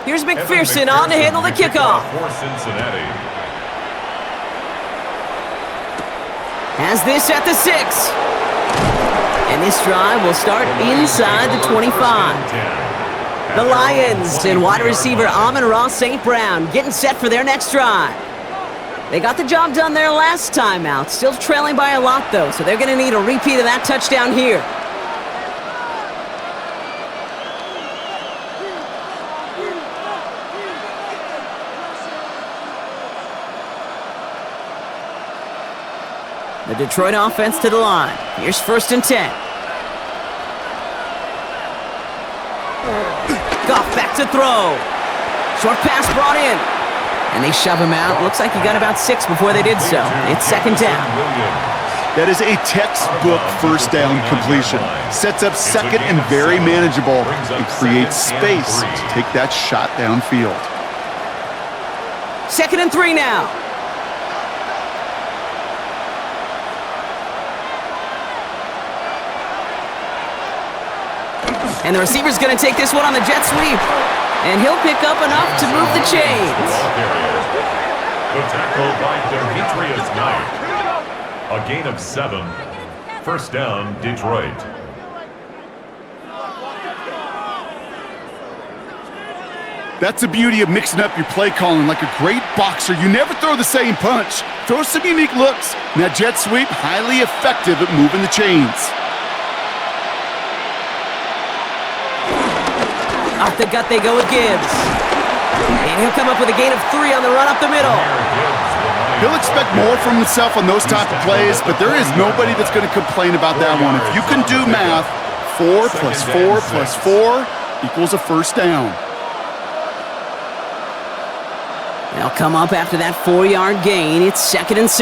Here's McPherson on to handle the kickoff. For Cincinnati. Has this at the 6. And this drive will start inside the 25. The Lions and wide receiver Amon-Ra St. Brown getting set for their next drive. They got the job done their last time out. Still trailing by a lot, though, so they're going to need a repeat of that touchdown here. The Detroit offense to the line. Here's 1st and 10. Goff back to throw. Short pass brought in. And they shove him out. Looks like he got about 6 before they did so. It's 2nd down. That is a textbook 1st down completion. Sets up 2nd and very manageable and creates space to take that shot downfield. 2nd and 3 now. And the receiver's going to take this one on the jet sweep. And he'll pick up enough to move the chains. The tackle by Demetrius Knight. A gain of 7. 1st down, Detroit. That's the beauty of mixing up your play calling. Like a great boxer, you never throw the same punch. Throw some unique looks. And that jet sweep, highly effective at moving the chains. Off the gut they go with Gibbs. And he'll come up with a gain of 3 on the run up the middle. He'll expect more from himself on those type of plays, but there is nobody that's going to complain about that one. If you can do math, 4 plus 4 plus 4 equals a 1st down. They'll come up after that 4-yard gain. It's 2nd and 6.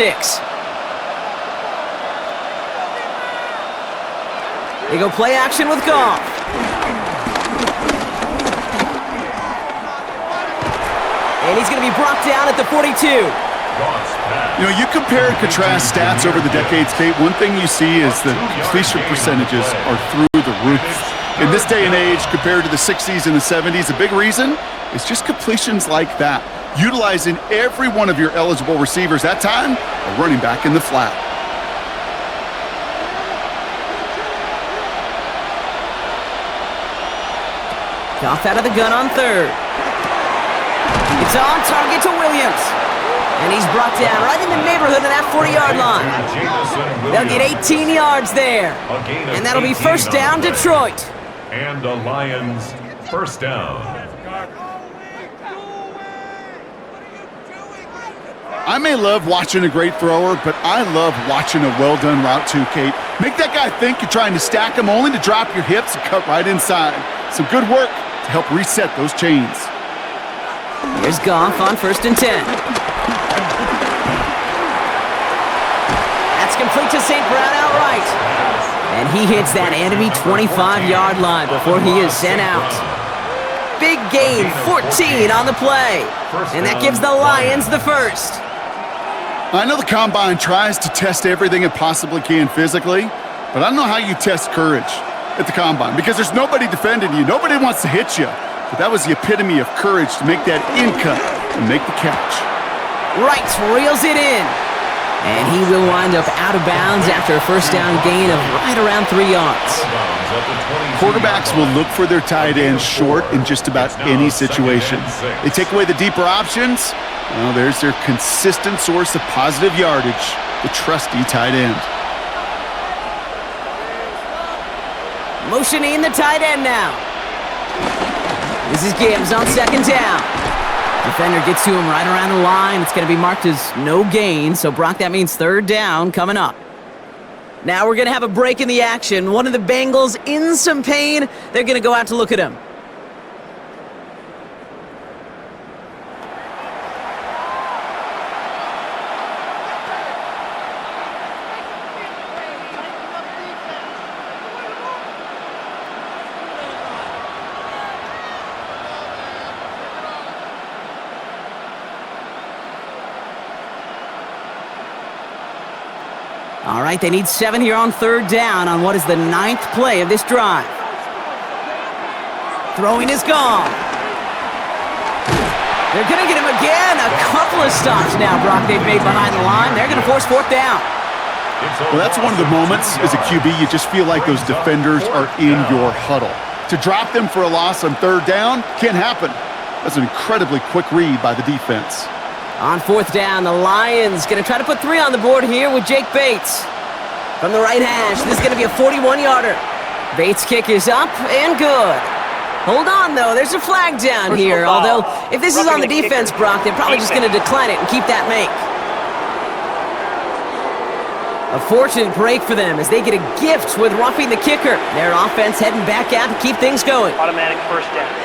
They go play action with Goff. And he's going to be brought down at the 42. You know, you compare and contrast stats over the decades, Kate. One thing you see is the completion percentages are through the roof. In this day and age, compared to the 60s and the 70s, a big reason is just completions like that. Utilizing every one of your eligible receivers. That time, a running back in the flat. Goff out of the gun on 3rd. It's on target to Williams. And he's brought down right in the neighborhood of that 40-yard line. They'll get 18 yards there. And that'll be 1st down, Detroit. And the Lions 1st down. I may love watching a great thrower, but I love watching a well-done route too, Kate. Make that guy think you're trying to stack him only to drop your hips and cut right inside. Some good work to help reset those chains. Here's Goff on 1st and 10. That's complete to St. Brown outright. And he hits that enemy 25-yard line before he is sent out. Big gain, 14 on the play. And that gives the Lions the 1st. I know the Combine tries to test everything it possibly can physically, but I don't know how you test courage at the Combine because there's nobody defending you. Nobody wants to hit you. But that was the epitome of courage to make that in cut and make the catch. Wright reels it in. And he will wind up out of bounds after a 1st down gain of right around 3 yards. Quarterbacks will look for their tight ends short in just about any situation. They take away the deeper options. Well, there's their consistent source of positive yardage, the trusty tight end. Motioning the tight end now. This is Gibbs on 2nd down. Defender gets to him right around the line. It's going to be marked as no gain. So, Brock, that means 3rd down coming up. Now we're going to have a break in the action. One of the Bengals in some pain. They're going to go out to look at him. All right, they need 7 here on 3rd down on what is the 9th play of this drive. Throwing is gone. They're going to get him again. A couple of stops now, Brock, they've made behind the line. They're going to force 4th down. Well, that's one of the moments as a QB you just feel like those defenders are in your huddle. To drop them for a loss on 3rd down can't happen. That's an incredibly quick read by the defense. On 4th down, the Lions going to try to put 3 on the board here with Jake Bates. From the right hash, this is going to be a 41-yarder. Bates' kick is up and good. Hold on, though. There's a flag down here. Although, if this is on the defense, Brock, they're probably just going to decline it and keep that make. A fortunate break for them as they get a gift with roughing the kicker. Their offense heading back out to keep things going. Automatic 1st down.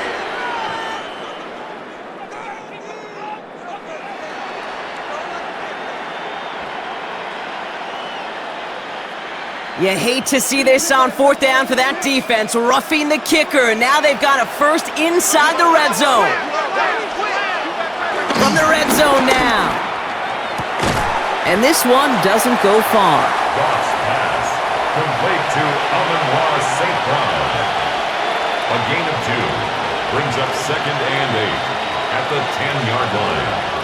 You hate to see this on 4th down for that defense, roughing the kicker. Now they've got a first inside the red zone. From the red zone now. And this one doesn't go far. Goss pass. Complete to Amon-Ra St. Brown. A gain of 2. Brings up 2nd and 8 at the 10-yard line.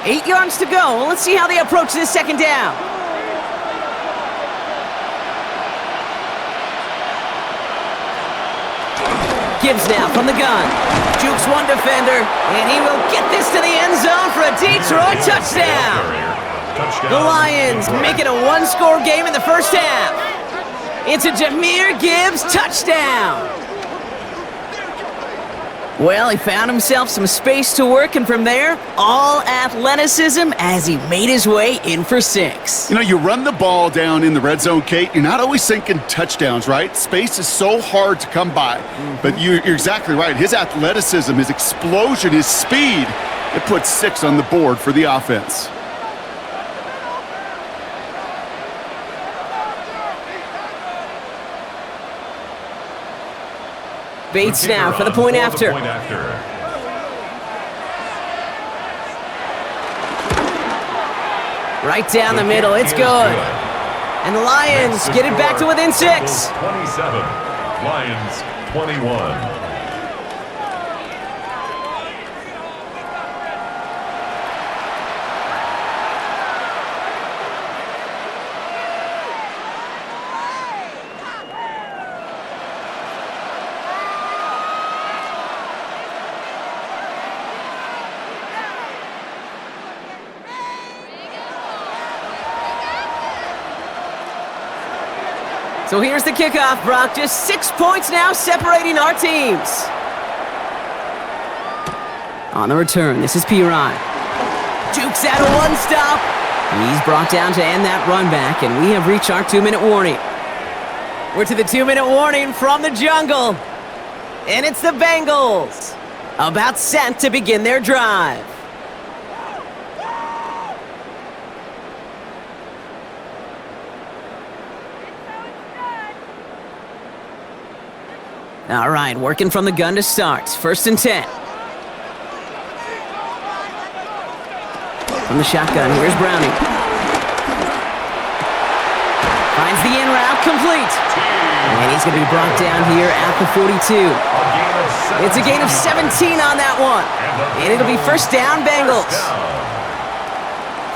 8 yards to go. Well, let's see how they approach this 2nd down. Gibbs now from the gun. Jukes one defender, and he will get this to the end zone for a Detroit touchdown. The Lions make it a 1-score game in the 1st half. It's a Jahmyr Gibbs touchdown. Well, he found himself some space to work, and from there, all athleticism as he made his way in for 6. You know, you run the ball down in the red zone, Kate, you're not always thinking touchdowns, right? Space is so hard to come by. But you're exactly right. His athleticism, his explosion, his speed, it puts 6 on the board for the offense. Bates now for the point after. Right down the middle, it's good. And the Lions get it back to within 6. 27, Lions 21. So here's the kickoff, Brock. Just 6 points now separating our teams. On the return, this is P-Ryan. Jukes out of one stop. He's brought down to end that run back, and we have reached our 2-minute warning. We're to the 2-minute warning from the jungle. And it's the Bengals, about set to begin their drive. All right, working from the gun to start. 1st and 10. From the shotgun, here's Browning. Finds the in route, complete. And he's going to be brought down here at the 42. It's a gain of 17 on that one. And it'll be 1st down, Bengals.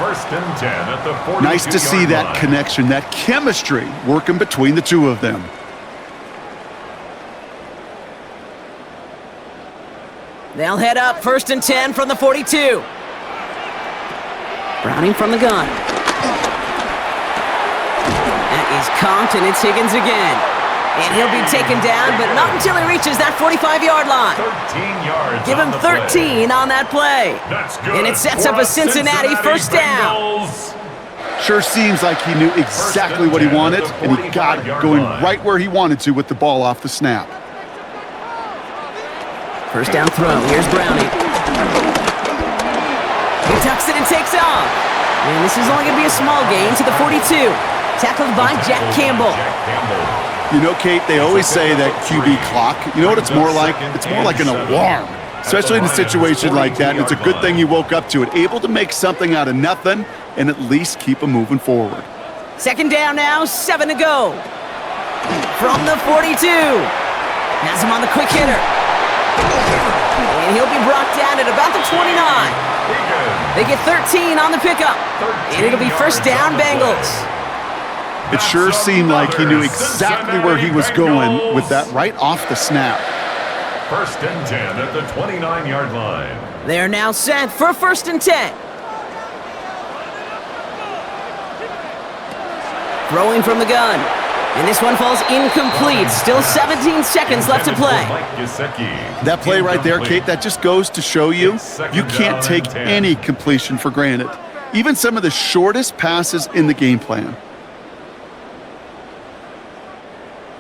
1st and 10 at the 42-yard line. Nice to see that connection, that chemistry working between the two of them. They'll head up 1st and 10 from the 42. Browning from the gun. That is Compton, and it's Higgins again. And he'll be taken down, but not until he reaches that 45-yard line. 13 yards. Give him 13 on that play. That's good. And it sets up a Cincinnati 1st down. sure seems like he knew exactly what he wanted, and he got it, going right where he wanted to with the ball off the snap. First down throw. Here's Browning. He tucks it and takes off. And this is only going to be a small gain to the 42. Tackled by Jack Campbell. You know, Kate, they always say that QB clock, you know what it's more like? It's more like an alarm, especially in a situation like that. And it's a good thing he woke up to it, able to make something out of nothing and at least keep him moving forward. Second down now, 7 to go. From the 42. Has him on the quick hitter. And he'll be brought down at about the 29. They get 13 on the pickup. And it'll be first down, Bengals. It sure seemed like he knew exactly where he was going with that right off the snap. First and 10 at the 29-yard line. They're now set for first and 10. Throwing from the gun. And this one falls incomplete. Still 17 seconds left to play. That play right there, Kate, that just goes to show you can't take any completion for granted. Even some of the shortest passes in the game plan.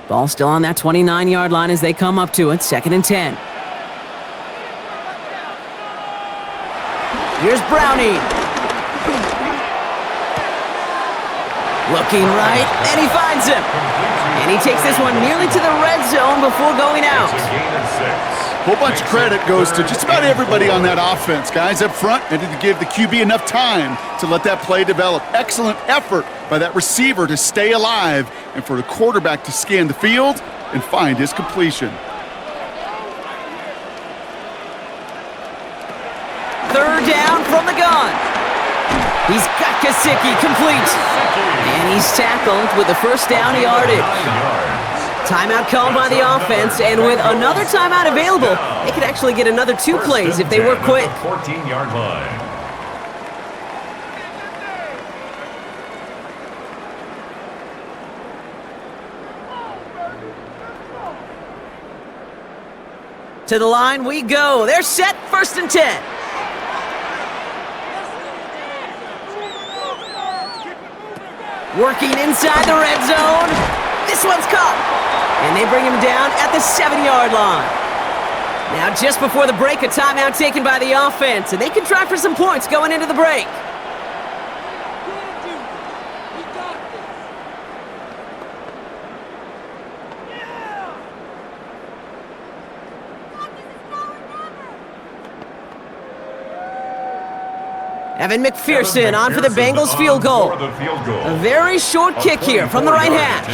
Ball still on that 29-yard line as they come up to it. Second and 10. Here's Brownie. Looking right, and he finds him. And he takes this one nearly to the red zone before going out. A whole bunch of credit goes to just about everybody on that offense. Guys up front needed to give the QB enough time to let that play develop. Excellent effort by that receiver to stay alive and for the quarterback to scan the field and find his completion. Third down from the gun. He's got Gesicki complete. And he's tackled with the first down yardage. Timeout called by the offense, and with another timeout available, they could actually get another 2 plays if they work quick. 14-yard line. To the line we go. They're set, first and 10. Working inside the red zone. This one's caught. And they bring him down at the 7-yard line. Now, just before the break, a timeout taken by the offense, and they can try for some points going into the break. Evan McPherson on for the Bengals field goal. A very short kick here from the right hash.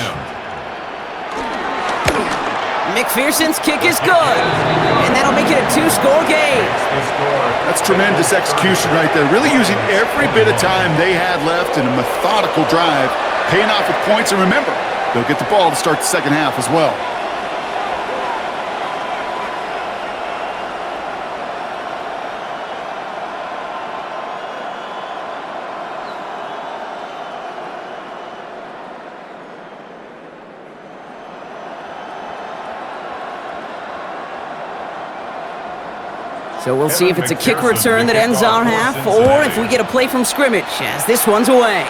McPherson's kick is good, and that'll make it a 2-score game. That's tremendous execution right there. Really using every bit of time they had left in a methodical drive, paying off with points. And remember, they'll get the ball to start the second half as well. So we'll see if it's a kick return that ends our half, or if we get a play from scrimmage, as this one's away.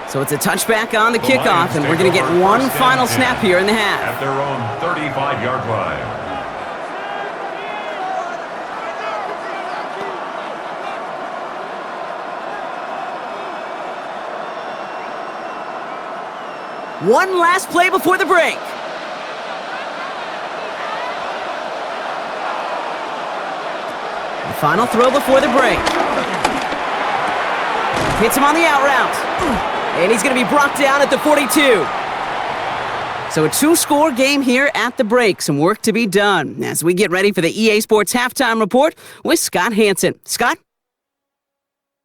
So it's a touchback on the kickoff, and we're going to get one final snap here in the half. At their own 35-yard line. One last play before the break. Final throw before the break. Hits him on the out route. And he's going to be brought down at the 42. So a 2-score game here at the break. Some work to be done as we get ready for the EA Sports Halftime Report with Scott Hansen. Scott?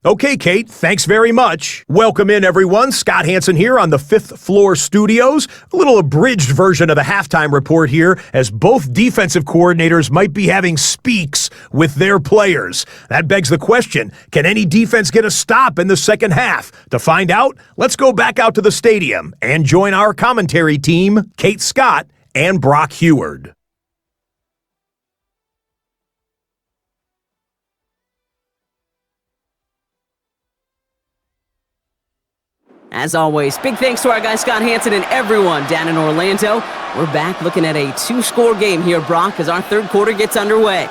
Okay, Kate, thanks very much. Welcome in, everyone. Scott Hansen here on the 5th Floor Studios. A little abridged version of the halftime report here, as both defensive coordinators might be having speaks with their players. That begs the question, can any defense get a stop in the second half? To find out, let's go back out to the stadium and join our commentary team, Kate Scott and Brock Heward. As always, big thanks to our guy Scott Hansen and everyone down in Orlando. We're back looking at a 2-score game here, Brock, as our third quarter gets underway.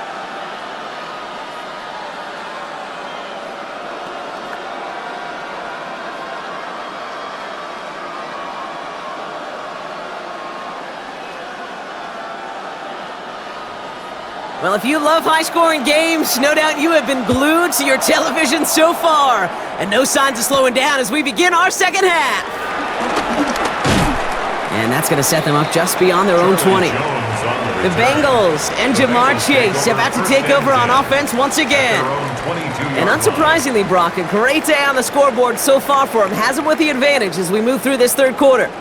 Well, if you love high-scoring games, no doubt you have been glued to your television so far. And no signs of slowing down as we begin our second half. And that's going to set them up just beyond their own 20. The Bengals and Jamar Chase about to take over on offense once again. And unsurprisingly, Brock, a great day on the scoreboard so far for him. Has him with the advantage as we move through this third quarter.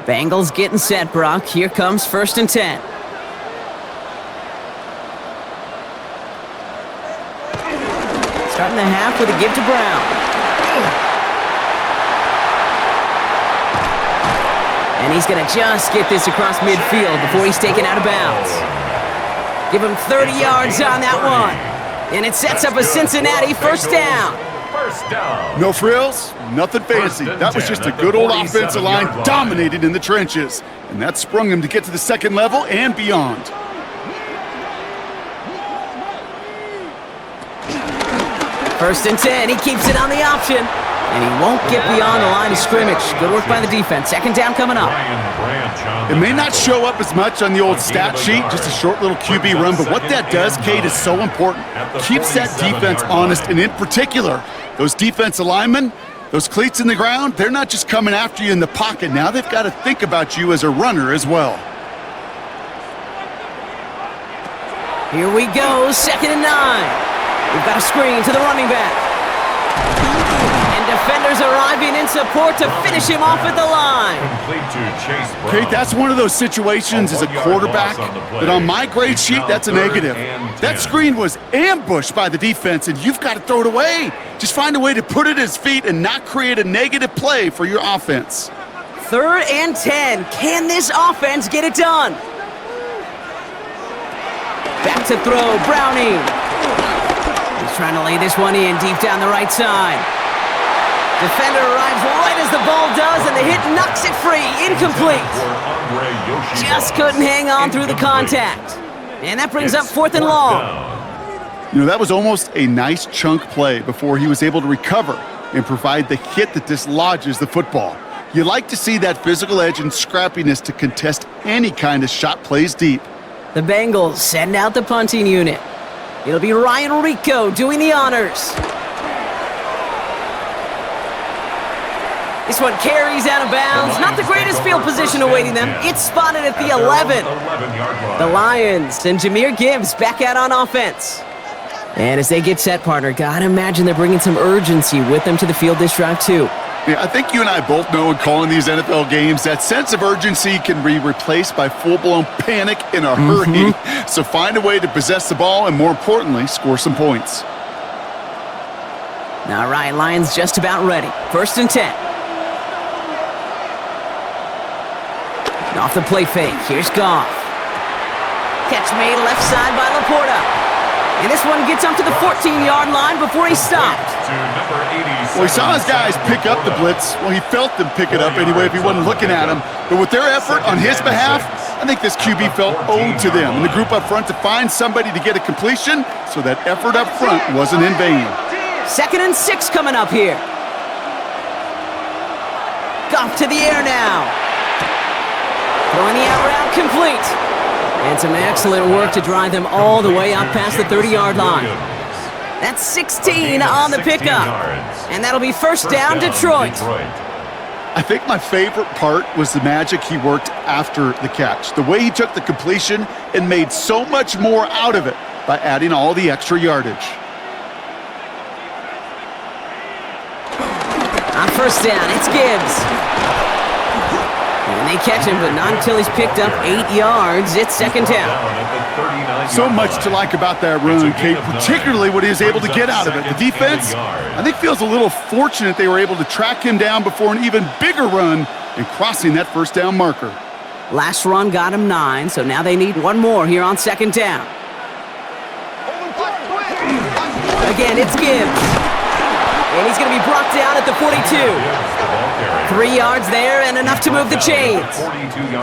Bengals getting set, Brock. Here comes 1st and 10. Starting the half with a give to Brown. And he's going to just get this across midfield before he's taken out of bounds. Give him 30 yards on that one. And it sets up a Cincinnati first down. No frills, nothing fancy. That was just a good old offensive line dominated in the trenches. And that sprung him to get to the second level and beyond. First and 10, he keeps it on the option. And he won't get beyond the line of scrimmage. Good work by the defense. Second down coming up. It may not show up as much on the old stat sheet, just a short little QB run, but what that does, Kate, is so important. Keeps that defense honest, and in particular, those defensive linemen, those cleats in the ground, they're not just coming after you in the pocket. Now they've got to think about you as a runner as well. Here we go, 2nd and 9. We've got a screen to the running back. And defenders arriving in support to finish him off at the line. Kate, that's one of those situations as a quarterback that on my grade sheet, that's a negative. That screen was ambushed by the defense, and you've got to throw it away. Just find a way to put it at his feet and not create a negative play for your offense. 3rd and 10. Can this offense get it done? Back to throw, Browning. He's trying to lay this one in deep down the right side. Defender arrives right as the ball does, and the hit knocks it free. Incomplete. Just couldn't hang on through the contact. And that brings up 4th and long. You know, that was almost a nice chunk play before he was able to recover and provide the hit that dislodges the football. You like to see that physical edge and scrappiness to contest any kind of shot plays deep. The Bengals send out the punting unit. It'll be Ryan Rico doing the honors. This one carries out of bounds. Not the greatest field position awaiting them. It's spotted at the 11. The Lions and Jahmyr Gibbs back out on offense. And as they get set, partner, gotta imagine they're bringing some urgency with them to the field this drive, too. Yeah, I think you and I both know in calling these NFL games that sense of urgency can be replaced by full-blown panic in a hurry. So find a way to possess the ball and, more importantly, score some points. All right, Lions just about ready. 1st and 10. Off the play fake, here's Goff. Catch made left side by Laporta. And this one gets up to the 14-yard line before he stopped. Well, he saw his guys pick up the blitz. Well, he felt them pick it up anyway if he wasn't looking at him. But with their effort on his behalf, I think this QB felt owed to them and the group up front to find somebody to get a completion, so that effort up front wasn't in vain. 2nd and 6 coming up here. Goff to the air now. Throwing the out route complete. And some excellent work to drive them all the way up past the 30-yard line. That's 16 on the pickup. And that'll be 1st down, Detroit. I think my favorite part was the magic he worked after the catch. The way he took the completion and made so much more out of it by adding all the extra yardage. On 1st down, it's Gibbs. And they catch him, but not until he's picked up 8 yards. It's 2nd down. So much to like about that run, Kate, particularly what he was able to get out of it. The defense, I think, feels a little fortunate they were able to track him down before an even bigger run and crossing that 1st down marker. Last run got him 9, so now they need one more here on second down. Again, it's Gibbs. And he's going to be brought down at the 42. 3 yards there and enough to move the chains.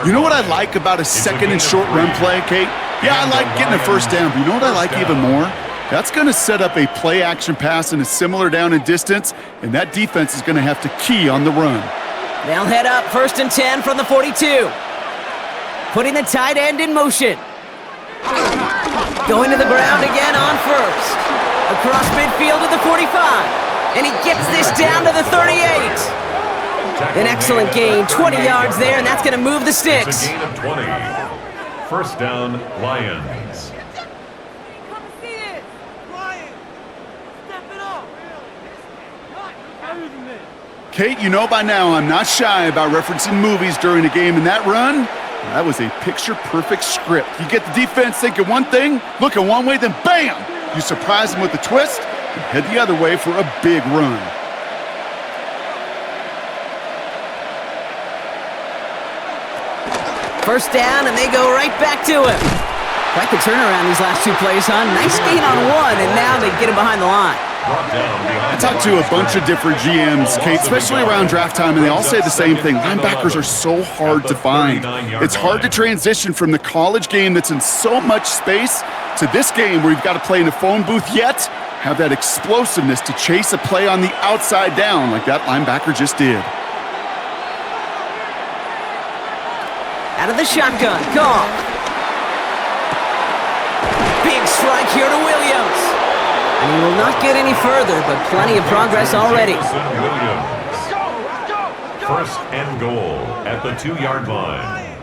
You know what I like about a second and short run play, Kate? Yeah, I like getting a first down, but you know what I like even more? That's going to set up a play-action pass in a similar down and distance, and that defense is going to have to key on the run. They'll head up 1st and 10 from the 42. Putting the tight end in motion. Going to the ground again on first. Across midfield to the 45. And he gets this down to the 38. An excellent gain, 20 yards there, and that's going to move the sticks. It's a gain of 20. First down, Lions. Kate, you know by now I'm not shy about referencing movies during a game, and that run, that was a picture-perfect script. You get the defense thinking one thing, looking one way, then bam! You surprise them with a twist, and head the other way for a big run. First down, and they go right back to him. Quite the turnaround these last 2 plays, huh? Nice gain on 1, and now they get him behind the line. I talked to a bunch of different GMs, Kate, especially around draft time, and they all say the same thing. Linebackers are so hard to find. It's hard to transition from the college game that's in so much space to this game where you've got to play in a phone booth, yet have that explosiveness to chase a play on the outside down like that linebacker just did. Out of the shotgun, Goff. Big strike here to Williams. And he will not get any further, but plenty of progress already. First and goal at the 2-yard line.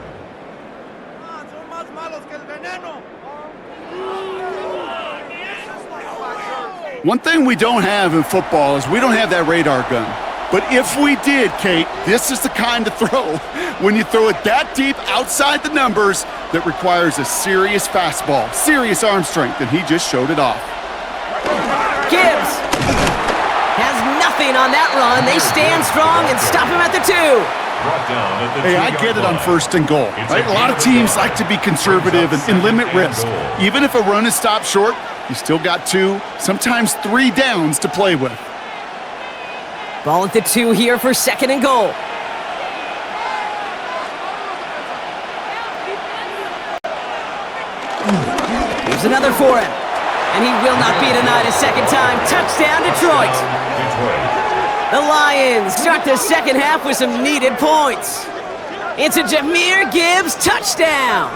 One thing we don't have in football is we don't have that radar gun. But if we did, Kate, this is the kind of throw when you throw it that deep outside the numbers that requires a serious fastball, serious arm strength, and he just showed it off. Gibbs has nothing on that run. They stand strong and stop him at the 2. Hey, I get it on first and goal, right? A lot of teams like to be conservative and limit risk. Even if a run is stopped short, you still got 2, sometimes 3 downs to play with. Ball at the 2 here for second and goal. Here's another for him. And he will not be denied a second time. Touchdown, Detroit. The Lions start the second half with some needed points. It's a Jahmyr Gibbs touchdown.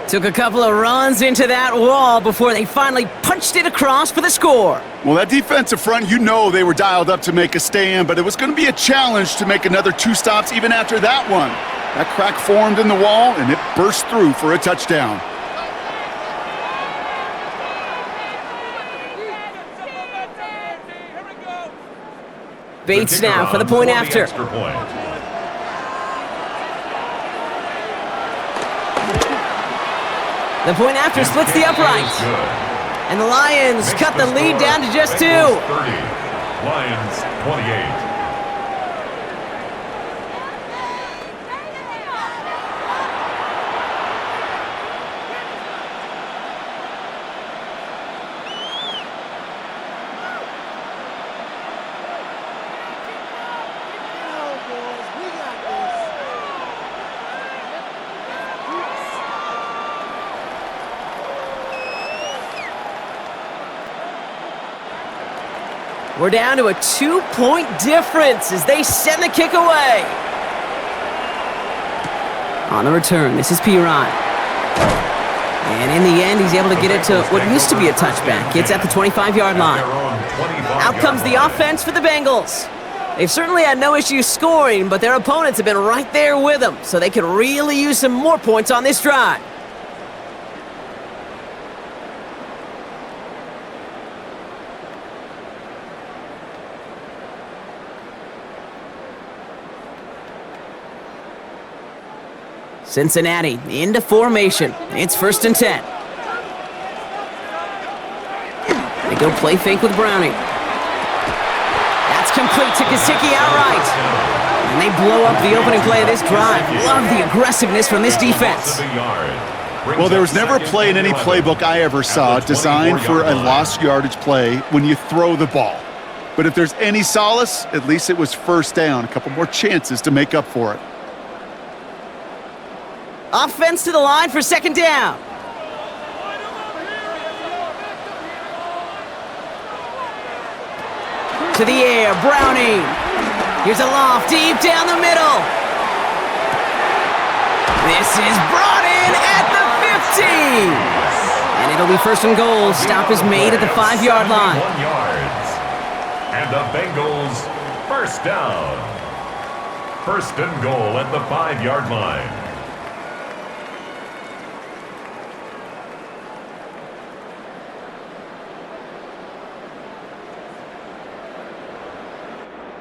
Took a couple of runs into that wall before they finally punched it across for the score. Well, that defensive front, you know they were dialed up to make a stand, but it was going to be a challenge to make another 2 stops even after that one. That crack formed in the wall, and it burst through for a touchdown. Bates now for the point after. The point after splits the uprights. And the Lions cut the lead down to just 2. Lions 28. We're down to a 2-point difference as they send the kick away. On the return, this is Piran. And in the end, he's able to get it to what used to be a touchback. It's at the 25-yard line. Out comes the offense for the Bengals. They've certainly had no issues scoring, but their opponents have been right there with them, so they could really use some more points on this drive. Cincinnati into formation. It's 1st and 10. They go play fake with Browning. That's complete to Gesicki outright. And they blow up the opening play of this drive. Love the aggressiveness from this defense. Well, there was never a play in any playbook I ever saw designed for a lost yardage play when you throw the ball. But if there's any solace, at least it was first down. A couple more chances to make up for it. Offense to the line for second down. To the air, Browning. Here's a loft deep down the middle. This is brought in at the 15. And it'll be first and goal. Stop is made at the 5-yard line. And the Bengals first down. First and goal at the 5-yard line.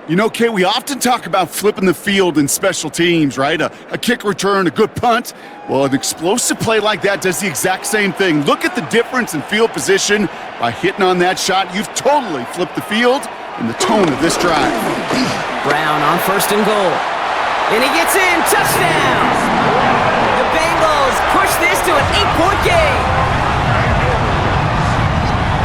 You know, Kate, we often talk about flipping the field in special teams, right? A kick return, a good punt. Well, an explosive play like that does the exact same thing. Look at the difference in field position. By hitting on that shot, you've totally flipped the field and the tone of this drive. Brown on first and goal. And he gets in. Touchdown! The Bengals push this to an 8-point game.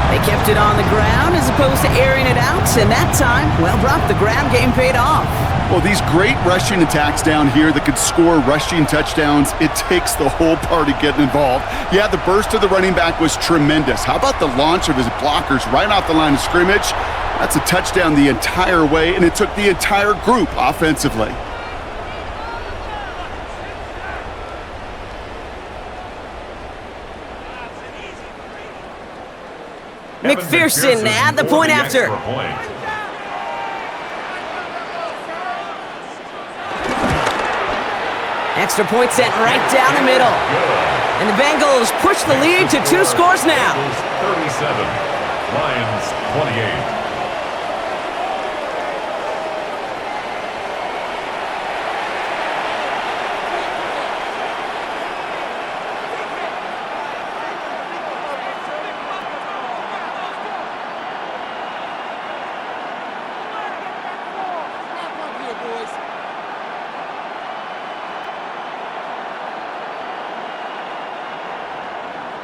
They kept it on the ground as opposed to airing it out, and that time, well, Brock, the ground game paid off. Well, these great rushing attacks down here that could score rushing touchdowns, it takes the whole party getting involved. Yeah, the burst of the running back was tremendous. How about the launch of his blockers right off the line of scrimmage? That's a touchdown the entire way, and it took the entire group offensively. McPherson at the point after. Extra point sent right down the middle. And the Bengals push the lead to 2 scores now. 37, Lions 28.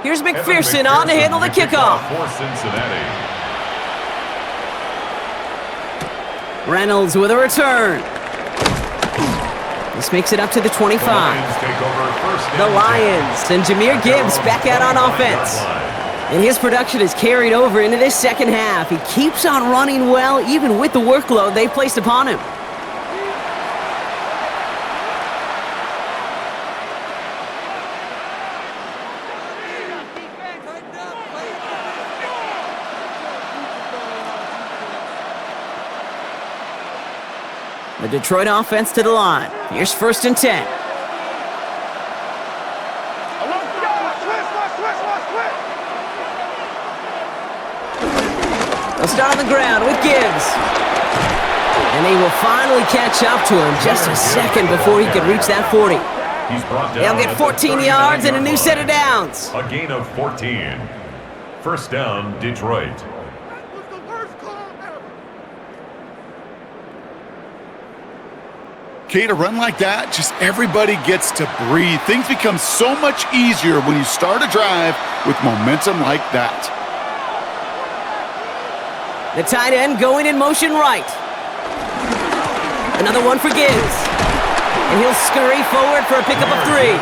Here's McPherson on to handle the kickoff. For Cincinnati. Reynolds with a return. This makes it up to the 25. The Lions and Jahmyr Gibbs back out on offense. And his production is carried over into this second half. He keeps on running well, even with the workload they placed upon him. The Detroit offense to the line. Here's first and 10. They'll start on the ground with Gibbs. And they will finally catch up to him just a second before he could reach that 40. They'll get 14 yards and a new set of downs. A gain of 14. First down, Detroit. Kate, a run like that, just everybody gets to breathe. Things become so much easier when you start a drive with momentum like that. The tight end going in motion right. Another one for Gibbs. And he'll scurry forward for a pickup of 3.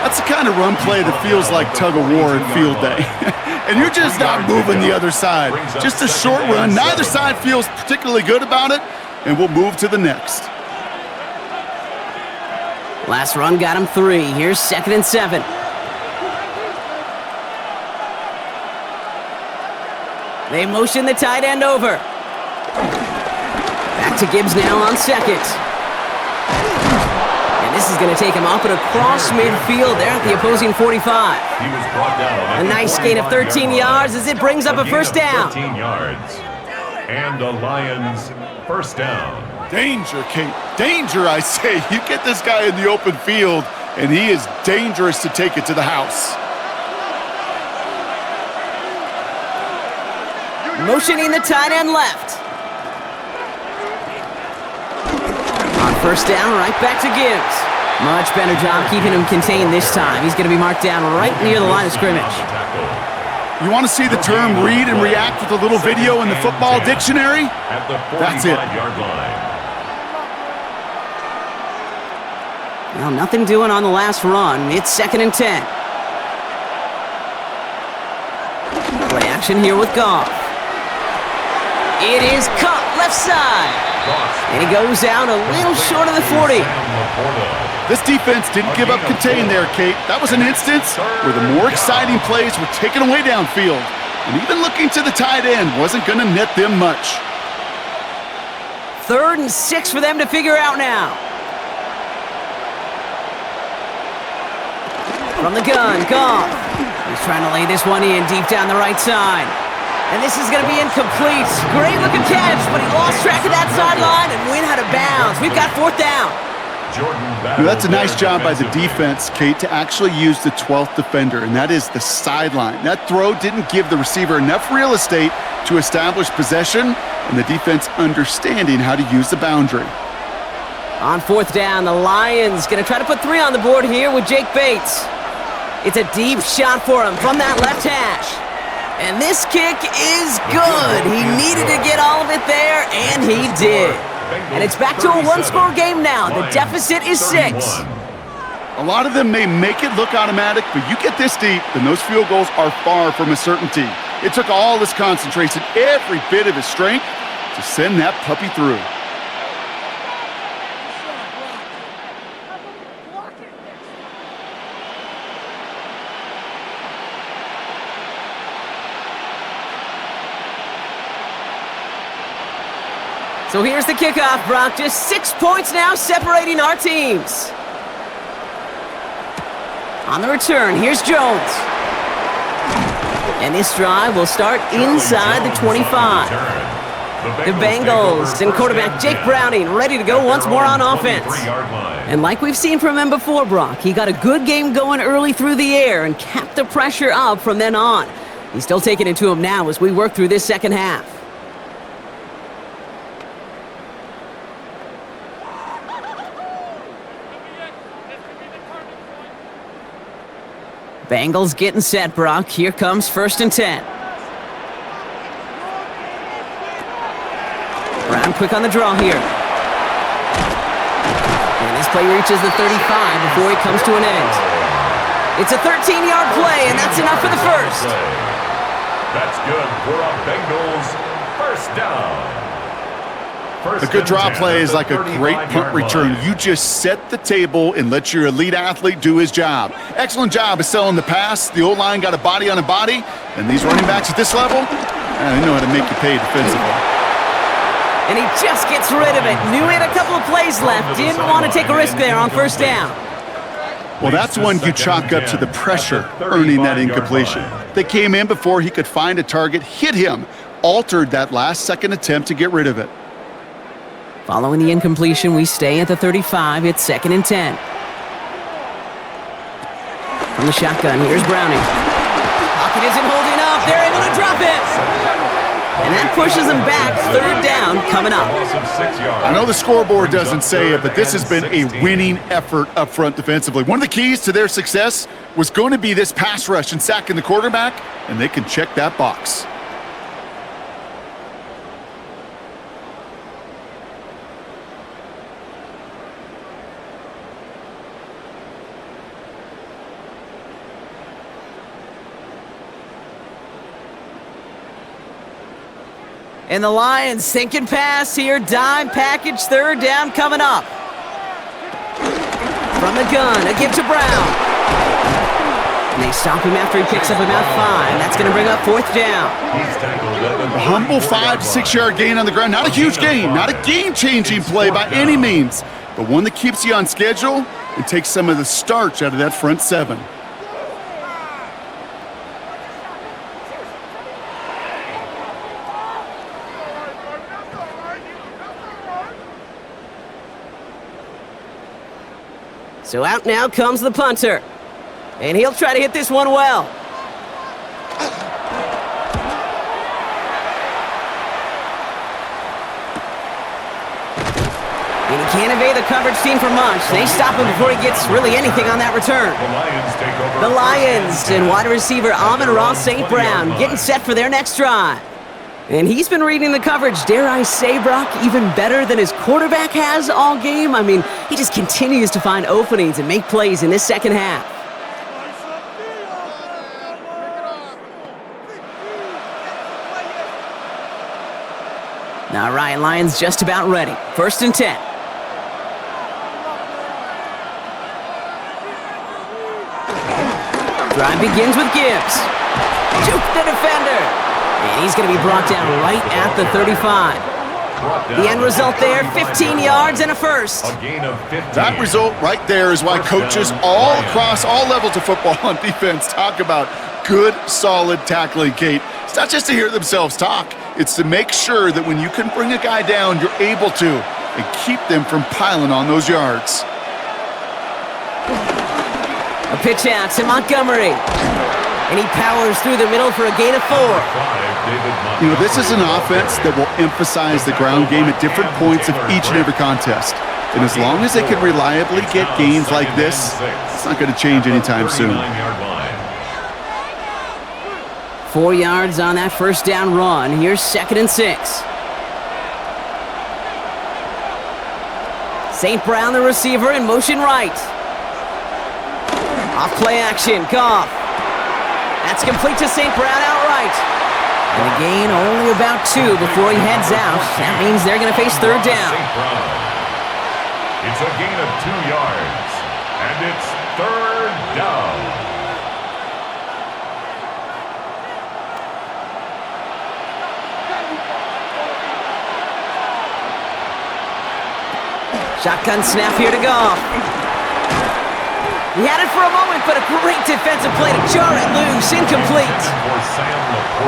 That's the kind of run play that feels like tug-of-war at field day. And you're just not moving the other side. Just a short run. Neither side feels particularly good about it, and we'll move to the next. Last run got him 3. Here's second and 7. They motion the tight end over. Back to Gibbs now on second. And this is going to take him up and across midfield there at the opposing 45. A nice gain of 13 yards as it brings up a first down. 13 yards. And the Lions first down. Danger, Kate. Danger, I say. You get this guy in the open field, and he is dangerous to take it to the house. Motioning the tight end left. On first down, right back to Gibbs. Much better job keeping him contained this time. He's going to be marked down right near the line of scrimmage. You want to see the term read and react with a little video in the football dictionary? That's it. Well, nothing doing on the last run. It's 2nd and 10. Play action here with Goff. It is caught left side. And he goes out a little short of the 40. This defense didn't give up contain there, Kate. That was an instance where the more exciting plays were taken away downfield. And even looking to the tight end wasn't going to net them much. 3rd and 6 for them to figure out now. From the gun, Goff. He's trying to lay this one in deep down the right side. And this is going to be incomplete. Great looking catch, but he lost track of that sideline and went out of bounds. We've got 4th down. That's a nice job by the defense, Kate, to actually use the 12th defender, and that is the sideline. That throw didn't give the receiver enough real estate to establish possession, and the defense understanding how to use the boundary. On 4th down, the Lions going to try to put 3 on the board here with Jake Bates. It's a deep shot for him from that left hash. And this kick is good. He needed to get all of it there, and he did. And it's back to a one-score game now. The deficit is 6. A lot of them may make it look automatic, but you get this deep, and those field goals are far from a certainty. It took all his concentration, every bit of his strength, to send that puppy through. So here's the kickoff, Brock. Just 6 points now separating our teams. On the return, here's Jones. And this drive will start inside the 25. The Bengals and quarterback Jake Browning ready to go once more on offense. And like we've seen from him before, Brock, he got a good game going early through the air and kept the pressure up from then on. He's still taking it to him now as we work through this second half. Bengals getting set, Brock. Here comes 1st and 10. Brown quick on the draw here. And this play reaches the 35 before it comes to an end. It's a 13-yard play, and that's enough for the first. That's good for a Bengals first down. A good draw play is like a great punt return. You just set the table and let your elite athlete do his job. Excellent job of selling the pass. The O-line got a body on a body, and these running backs at this level, they know how to make you pay defensively. And he just gets rid of it. Knew he had a couple of plays left. Didn't want to take a risk there on 1st down. Well, that's one you chalk up to the pressure earning that incompletion. They came in before he could find a target, hit him, altered that last-second attempt to get rid of it. Following the incompletion, we stay at the 35. It's 2nd and 10. From the shotgun, here's Browning. Pocket isn't holding up. They're able to drop it. And that pushes them back. 3rd down coming up. I know the scoreboard doesn't say it, but this has been a winning effort up front defensively. One of the keys to their success was going to be this pass rush and sacking the quarterback, and they can check that box. And the Lions sinking pass here. Dime package, 3rd down coming up. From the gun, a give to Brown. And they stop him after he picks up about 5. That's going to bring up 4th down. A humble 5 to 6 yard gain on the ground. Not a huge gain, not a game-changing play by any means, but one that keeps you on schedule and takes some of the starch out of that front 7. So out now comes the punter. And he'll try to hit this one well. And he can't evade the coverage team for much. They stop him before he gets really anything on that return. The Lions take over. The Lions and wide receiver Amon-Ra St. Brown getting set for their next drive. And he's been reading the coverage, dare I say, Brock, even better than his quarterback has all game. I mean, he just continues to find openings and make plays in this second half. All right, Lions just about ready. 1st and 10. Drive begins with Gibbs. Juke the defender. And he's going to be brought down right at the 35. The end result there, 15 yards and a first. A gain of 15. That result right there is why coaches all across all levels of football on defense talk about good, solid tackling, Kate. It's not just to hear themselves talk. It's to make sure that when you can bring a guy down, you're able to, and keep them from piling on those yards. A pitch out to Montgomery. And he powers through the middle for a gain of 4. You know, this is an offense that will emphasize the ground game at different points of each and every contest. And as long as they can reliably get gains like this, it's not going to change anytime soon. 4 yards on that first down run. Here's 2nd and 6. St. Brown, the receiver, in motion right. Off play action, Goff. That's complete to St. Brown outright. And a gain only about 2 before he heads out. That means they're going to face 3rd down. It's a gain of 2 yards. And it's 3rd down. Shotgun snap here to Goff. He had it for a moment, but a great defensive play to jar it loose. Incomplete.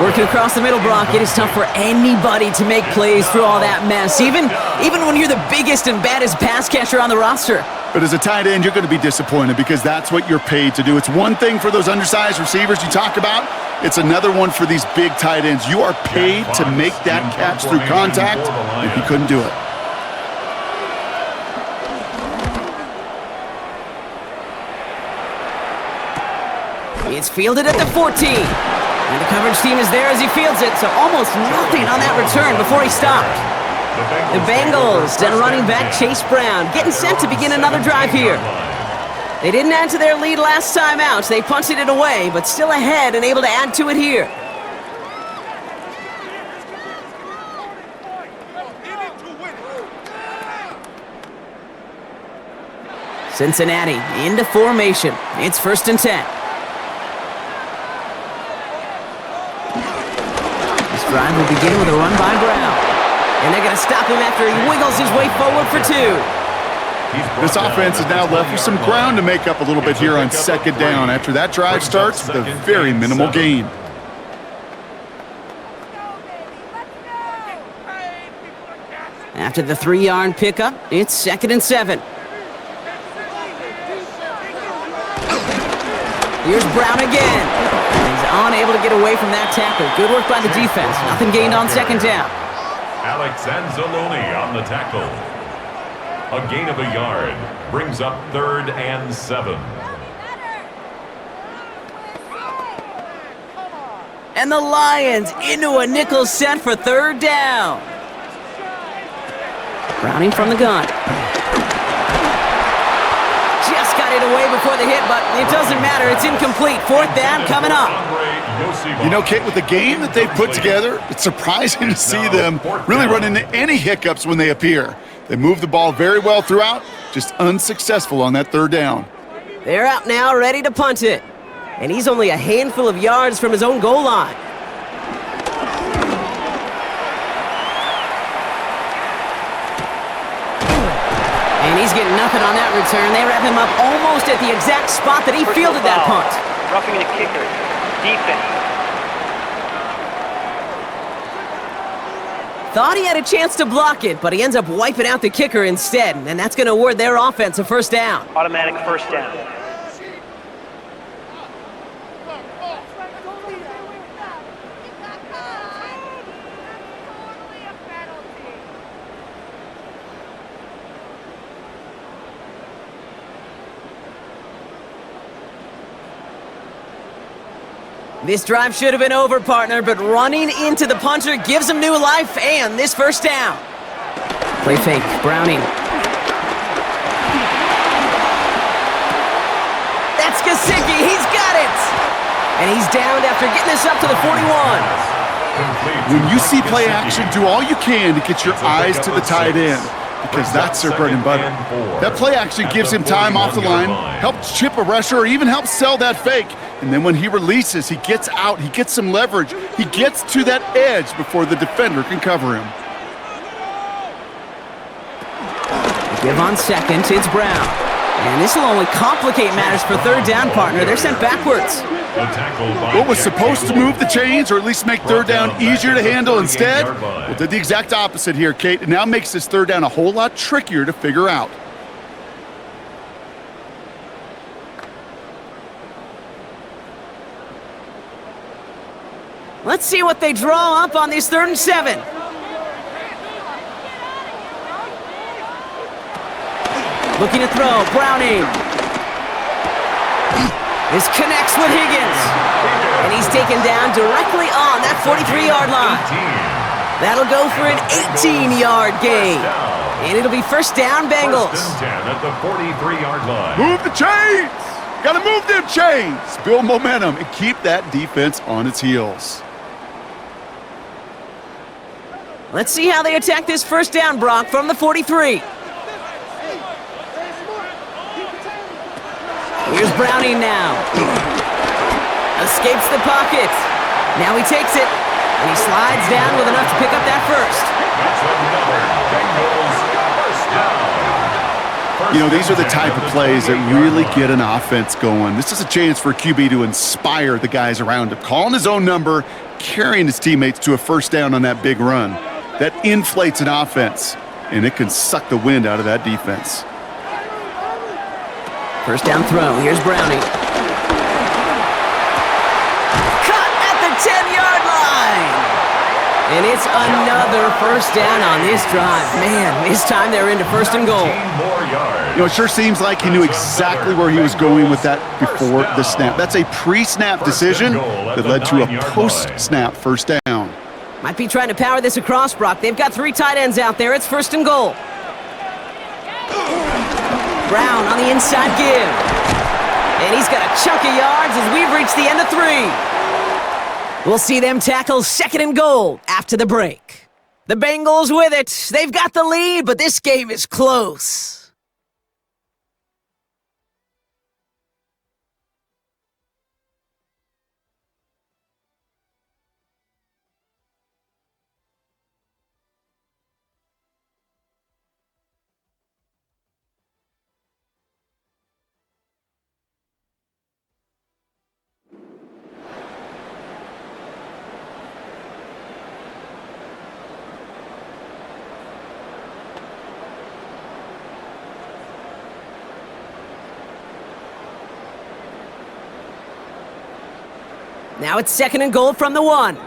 Working across the middle, Brock, it is tough for anybody to make plays through all that mess, even when you're the biggest and baddest pass catcher on the roster. But as a tight end, you're going to be disappointed because that's what you're paid to do. It's one thing for those undersized receivers you talk about. It's another one for these big tight ends. You are paid to make that catch through contact, and he couldn't do it. It's fielded at the 14. And the coverage team is there as he fields it, so almost nothing on that return before he stopped. The Bengals and running back Chase Brown getting set to begin another drive here. They didn't add to their lead last time out. They punted it away, but still ahead and able to add to it here. Cincinnati into formation. It's 1st and 10. Drive will begin with a run by Brown. And they're going to stop him after he wiggles his way forward for 2. This offense is now left with some ground to make up a little bit here on 2nd down after that drive starts with a very minimal gain. After the 3-yard pickup, it's 2nd and 7. Here's Brown again. He's unable to get away from that tackle. Good work by the defense. Nothing gained on 2nd down. Alex Anzalone on the tackle. A gain of a yard brings up 3rd and 7. And the Lions into a nickel set for 3rd down. Browning from the gun. Just got it away before the hit, but it doesn't matter. It's incomplete. 4th down coming up. You know, Kate, with the game that they've put together, it's surprising to see them really run into any hiccups when they appear. They move the ball very well throughout, just unsuccessful on that 3rd down. They're out now, ready to punt it. And he's only a handful of yards from his own goal line. And he's getting nothing on that return. They wrap him up almost at the exact spot that he fielded that punt. Roughing the kicker. Defense. Thought he had a chance to block it, but he ends up wiping out the kicker instead, and that's going to award their offense a 1st down. Automatic 1st down. This drive should have been over, partner, but running into the punter gives him new life and this first down. Play fake, Browning. That's Gesicki, he's got it! And he's downed after getting this up to the 41. When you see play action, do all you can to get your eyes to the tight end, because that's their bread and butter. That play action gives him time off the line, helps chip a rusher, or even helps sell that fake. And then when he releases, he gets out, he gets some leverage, he gets to that edge before the defender can cover him. Give on second, it's Brown. And this will only complicate matters for third down, partner. They're sent backwards. What was supposed to move the chains, or at least make third down easier to handle instead, well, did the exact opposite here, Kate. It now makes this third down a whole lot trickier to figure out. Let's see what they draw up on this 3rd and 7. Looking to throw, Browning. This connects with Higgins. And he's taken down directly on that 43-yard line. That'll go for an 18-yard gain. And it'll be first down, Bengals. First and 10 at the 43-yard line. Move the chains! Gotta move them chains! Build momentum and keep that defense on its heels. Let's see how they attack this first down, Brock, from the 43. Here's Browning now. Escapes the pocket. Now he takes it, and he slides down with enough to pick up that first. That's another Bengals first down. You know, these are the type of plays that really get an offense going. This is a chance for a QB to inspire the guys around him. Calling his own number, carrying his teammates to a first down on that big run. That inflates an offense, and it can suck the wind out of that defense. First down throw. Here's Browning. Cut at the 10-yard line. And it's another first down on this drive. Man, this time they're into first and goal. You know, it sure seems like he knew exactly where he was going with that before the snap. That's a pre-snap decision that led to a post-snap first down. Might be trying to power this across, Brock. They've got 3 tight ends out there. It's first and goal. Brown on the inside give. And he's got a chunk of yards as we've reached the end of 3. We'll see them tackle second and goal after the break. The Bengals with it. They've got the lead, but this game is close. Now it's second and goal from the 1. Brown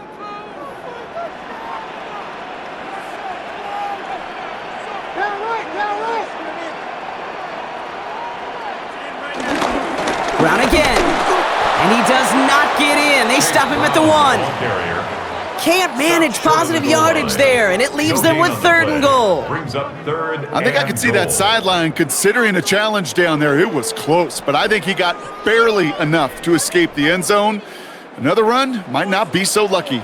again. And he does not get in. They stop him at the 1. Can't manage positive yardage there, and it leaves them with third and goal. I think I could see that sideline considering a challenge down there. It was close, but I think he got barely enough to escape the end zone. Another run might not be so lucky.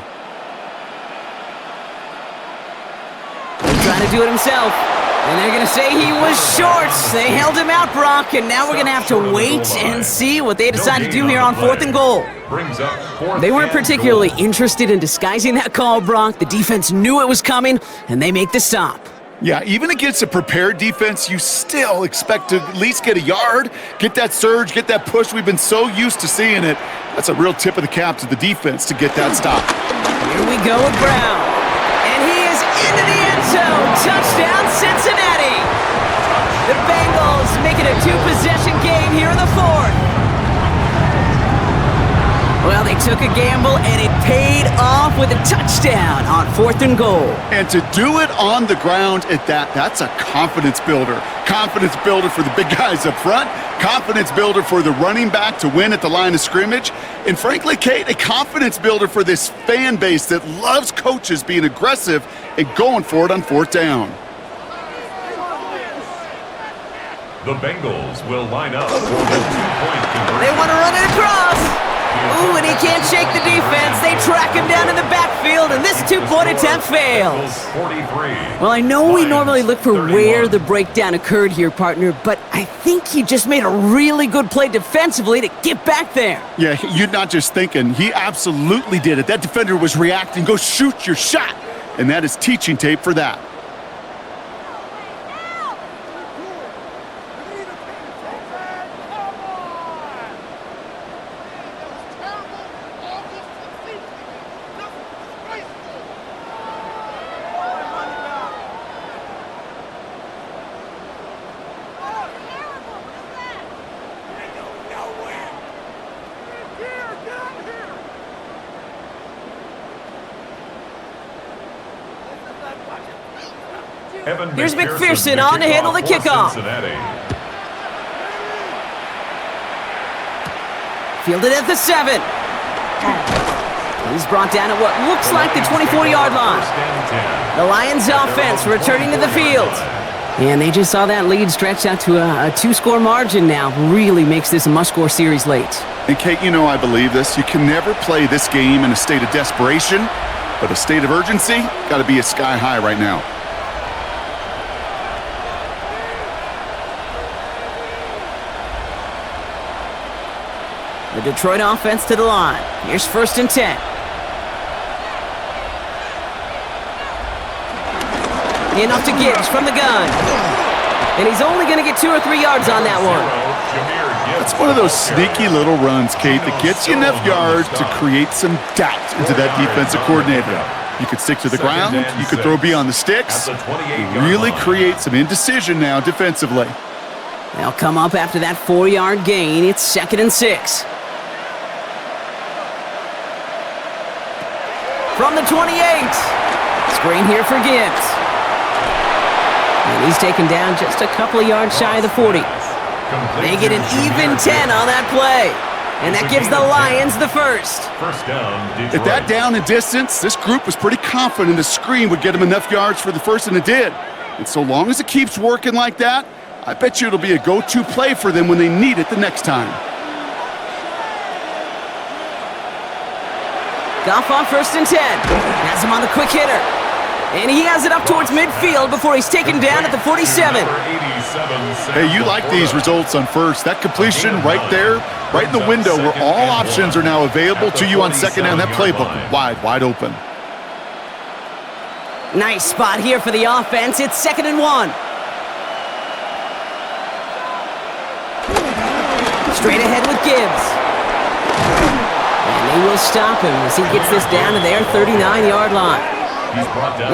He's trying to do it himself. And they're going to say he was short. They held him out, Brock, and now we're going to have to wait and see what they decide to do here on 4th and goal. They weren't particularly interested in disguising that call, Brock. The defense knew it was coming, and they make the stop. Yeah, even against a prepared defense, you still expect to at least get a yard, get that surge, get that push. We've been so used to seeing it. That's a real tip of the cap to the defense to get that stop. Here we go with Brown. And he is into the end zone. Touchdown, Cincinnati. The Bengals make it a 2-possession game here in the 4th. Well, they took a gamble, and it paid off with a touchdown on 4th and goal. And to do it on the ground at that's a confidence builder. Confidence builder for the big guys up front, confidence builder for the running back to win at the line of scrimmage, and frankly, Kate, a confidence builder for this fan base that loves coaches being aggressive and going for it on 4th down. The Bengals will line up for the 2-point conversion. They want to run it across. Ooh, and he can't shake the defense. They track him down in the backfield, and this 2-point attempt fails. 43. Well, I know we normally look for where the breakdown occurred here, partner, but I think he just made a really good play defensively to get back there. Yeah, you're not just thinking. He absolutely did it. That defender was reacting. Go shoot your shot. And that is teaching tape for that. Here's McPherson on to handle the kickoff. Fielded at the 7. He's brought down at what looks like the 24-yard line. The Lions offense returning to the field. And they just saw that lead stretch out to a 2-score margin now. Really makes this a must-score series late. And Kate, you know I believe this. You can never play this game in a state of desperation, but a state of urgency got to be sky high right now. The Detroit offense to the line. Here's 1st and 10. In off to Gibbs from the gun. And he's only going to get 2 or 3 yards on that one. It's one of those sneaky little runs, Kate, that gets you enough yards to create some doubt into that defensive coordinator. You could stick to the ground. You could throw beyond the sticks. Really create some indecision now defensively. They'll come up after that 4-yard gain. It's 2nd and 6. From the 28. Screen here for Gibbs. And he's taken down just a couple of yards shy of the 40. They get an even 10 on that play. And that gives the Lions the first. First down, Detroit. At that down and distance, this group was pretty confident a screen would get them enough yards for the first, and it did. And so long as it keeps working like that, I bet you it'll be a go-to play for them when they need it the next time. Goff on 1st and 10. Has him on the quick hitter. And he has it up towards midfield before he's taken down at the 47. Hey, you like these results on first. That completion right there, right in the window where all options are now available to you on 2nd down. That playbook wide open. Nice spot here for the offense. It's 2nd and 1. Straight ahead with Gibbs. And they will stop him as he gets this down to their 39-yard line.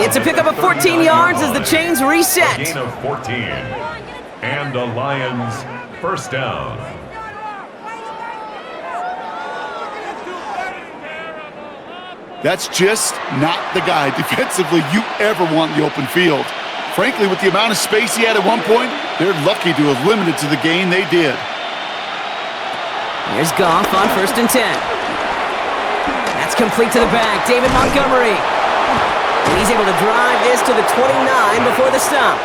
It's a pickup of 14 yards as the chains reset. A gain of 14. And the Lions first down. That's just not the guy defensively you ever want in the open field. Frankly, with the amount of space he had at one point, they're lucky to have limited to the gain they did. Here's Goff on 1st and 10. That's complete to the back. David Montgomery. And he's able to drive this to the 29 before the stop.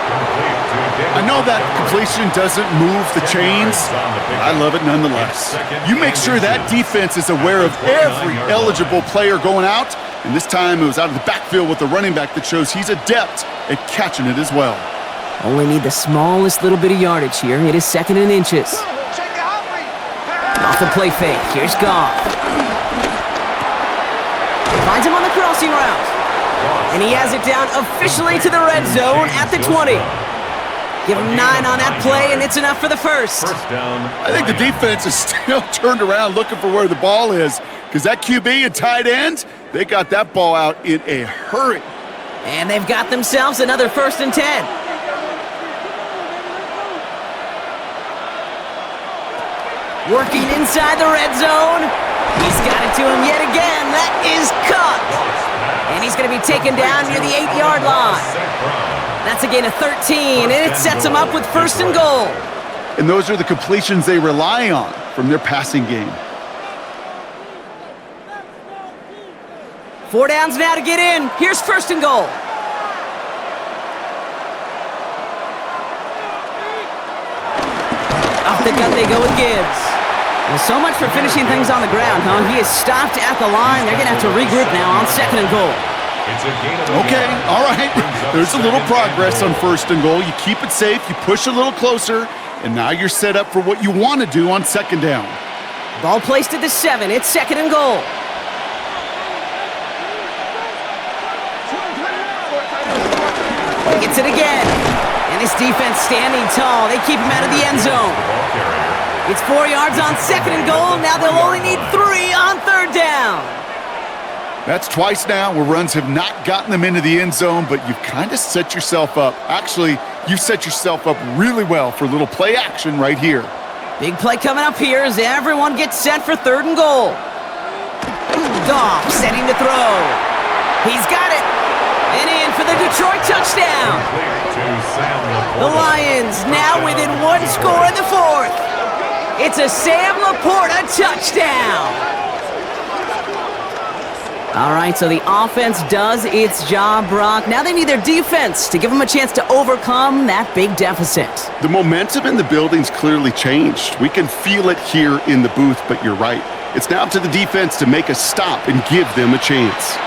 I know that completion doesn't move the chains, but I love it nonetheless. You make sure that defense is aware of every eligible player going out, and this time it was out of the backfield with the running back that shows he's adept at catching it as well. Only need the smallest little bit of yardage here. It is 2nd and inches. Off the play fake. Here's Goff. Finds him on the crossing route. And he has it down officially to the red zone at the 20. Give him 9 on that play, and it's enough for the first. I think the defense is still turned around looking for where the ball is, because that QB and tight end, they got that ball out in a hurry. And they've got themselves another 1st and 10. Working inside the red zone. He's got it to him yet again. That is caught. And he's going to be taken down near the 8-yard line. That's a gain of 13, and it sets him up with first and goal. And those are the completions they rely on from their passing game. 4 downs now to get in. Here's first and goal. Off the gut they go with Gibbs. Well, so much for finishing things on the ground, huh? He is stopped at the line. They're going to have to regroup now on second and goal. Okay, all right. There's a little progress on first and goal. You keep it safe, you push a little closer, and now you're set up for what you want to do on second down. Ball placed at the 7. It's second and goal. He gets it again. And his defense standing tall. They keep him out of the end zone. It's 4 yards on second and goal. Now they'll only need 3 on third down. That's twice now where runs have not gotten them into the end zone, but you've kind of set yourself up. Actually, you've set yourself up really well for a little play action right here. Big play coming up here as everyone gets set for third and goal. Goff setting to throw. He's got it. And in for the Detroit touchdown. The Lions now within 1 score in the 4th. It's a Sam Laporta touchdown. All right, so the offense does its job, Brock. Now they need their defense to give them a chance to overcome that big deficit. The momentum in the building's clearly changed. We can feel it here in the booth, but you're right. It's now up to the defense to make a stop and give them a chance.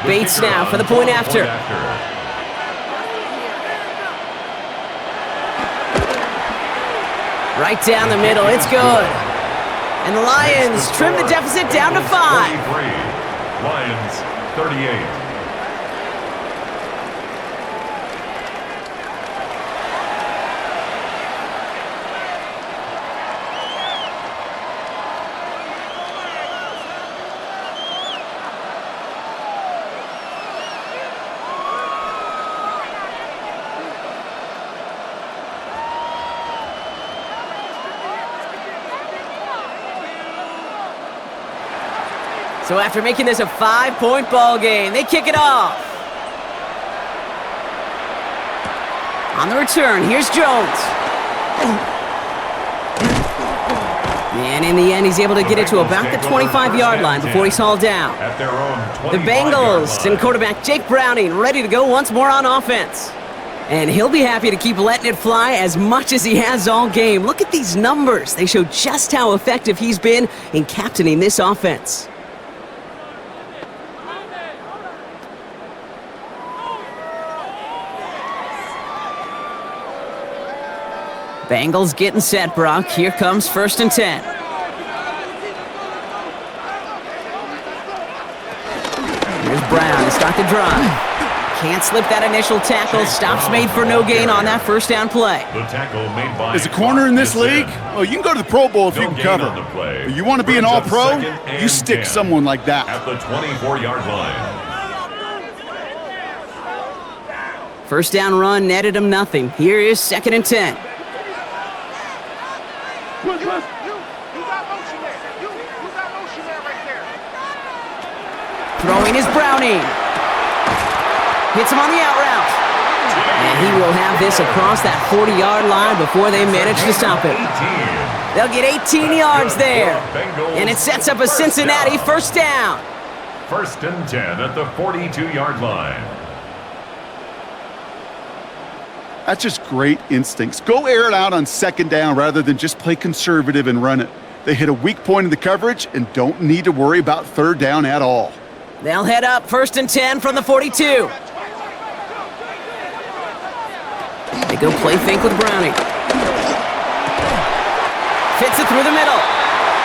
Bates now for the point after. Right down the middle, it's good. And the Lions trim the deficit down to 5. Lions 38. So after making this a 5-point ball game, they kick it off. On the return, here's Jones. And in the end, he's able to get it to about the 25-yard line before he's hauled down. The Bengals and quarterback Jake Browning ready to go once more on offense. And he'll be happy to keep letting it fly as much as he has all game. Look at these numbers. They show just how effective he's been in captaining this offense. Bengals getting set, Brock. Here comes first and 10. Here's Brown to start the drive. Can't slip that initial tackle. Stops made for no gain on that first down play. The tackle made by As a corner in this league, well, you can go to the Pro Bowl if you can cover. But you want to be an all-pro, you stick someone like that. At the 24-yard line. First down run netted him nothing. Here is second and 10. Throwing is Browning. Hits him on the out route. And he will have this across that 40-yard line before they manage to stop him. They'll get 18 yards there. And it sets up a Cincinnati first down. First and 10 at the 42-yard line. That's just great instincts. Go air it out on second down rather than just play conservative and run it. They hit a weak point in the coverage and don't need to worry about third down at all. They'll head up first and 10 from the 42. They go play fake with Browning. Fits it through the middle.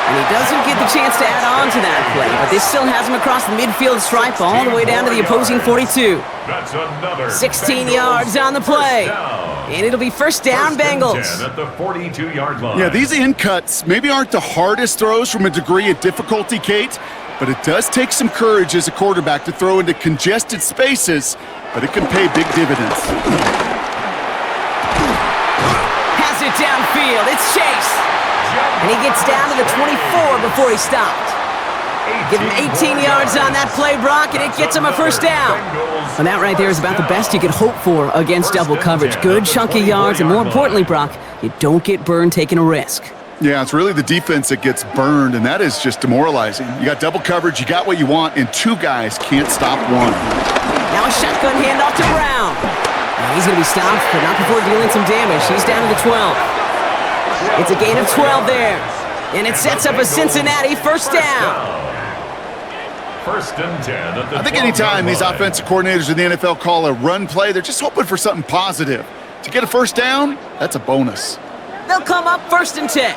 And he doesn't get the chance to add on to that play, but this still has him across the midfield stripe all the way down to the opposing 42. That's another 16 Bengals yards on the play. first down. And it'll be first down, First and Bengals. 10 at the 42-yard line. Yeah, these in cuts maybe aren't the hardest throws from a degree of difficulty, Kate, but it does take some courage as a quarterback to throw into congested spaces, but it can pay big dividends. Has it downfield. It's Chase. And he gets down to the 24 before he stopped. Give him 18 yards on that play, Brock, and it gets him a first down. And that right there is about the best you could hope for against double coverage. Good chunky yards, and more importantly, Brock, you don't get burned taking a risk. Yeah, it's really the defense that gets burned, and that is just demoralizing. You got double coverage, you got what you want, and two guys can't stop one. Now a shotgun handoff to Brown. And he's going to be stopped, but not before dealing some damage. He's down to the 12. It's a gain of 12 there. And it sets up a Cincinnati first down. First and 10 at the I think anytime these 12-yard line. offensive coordinators in the NFL call a run play, they're just hoping for something positive. To get a first down, that's a bonus. They'll come up first and 10.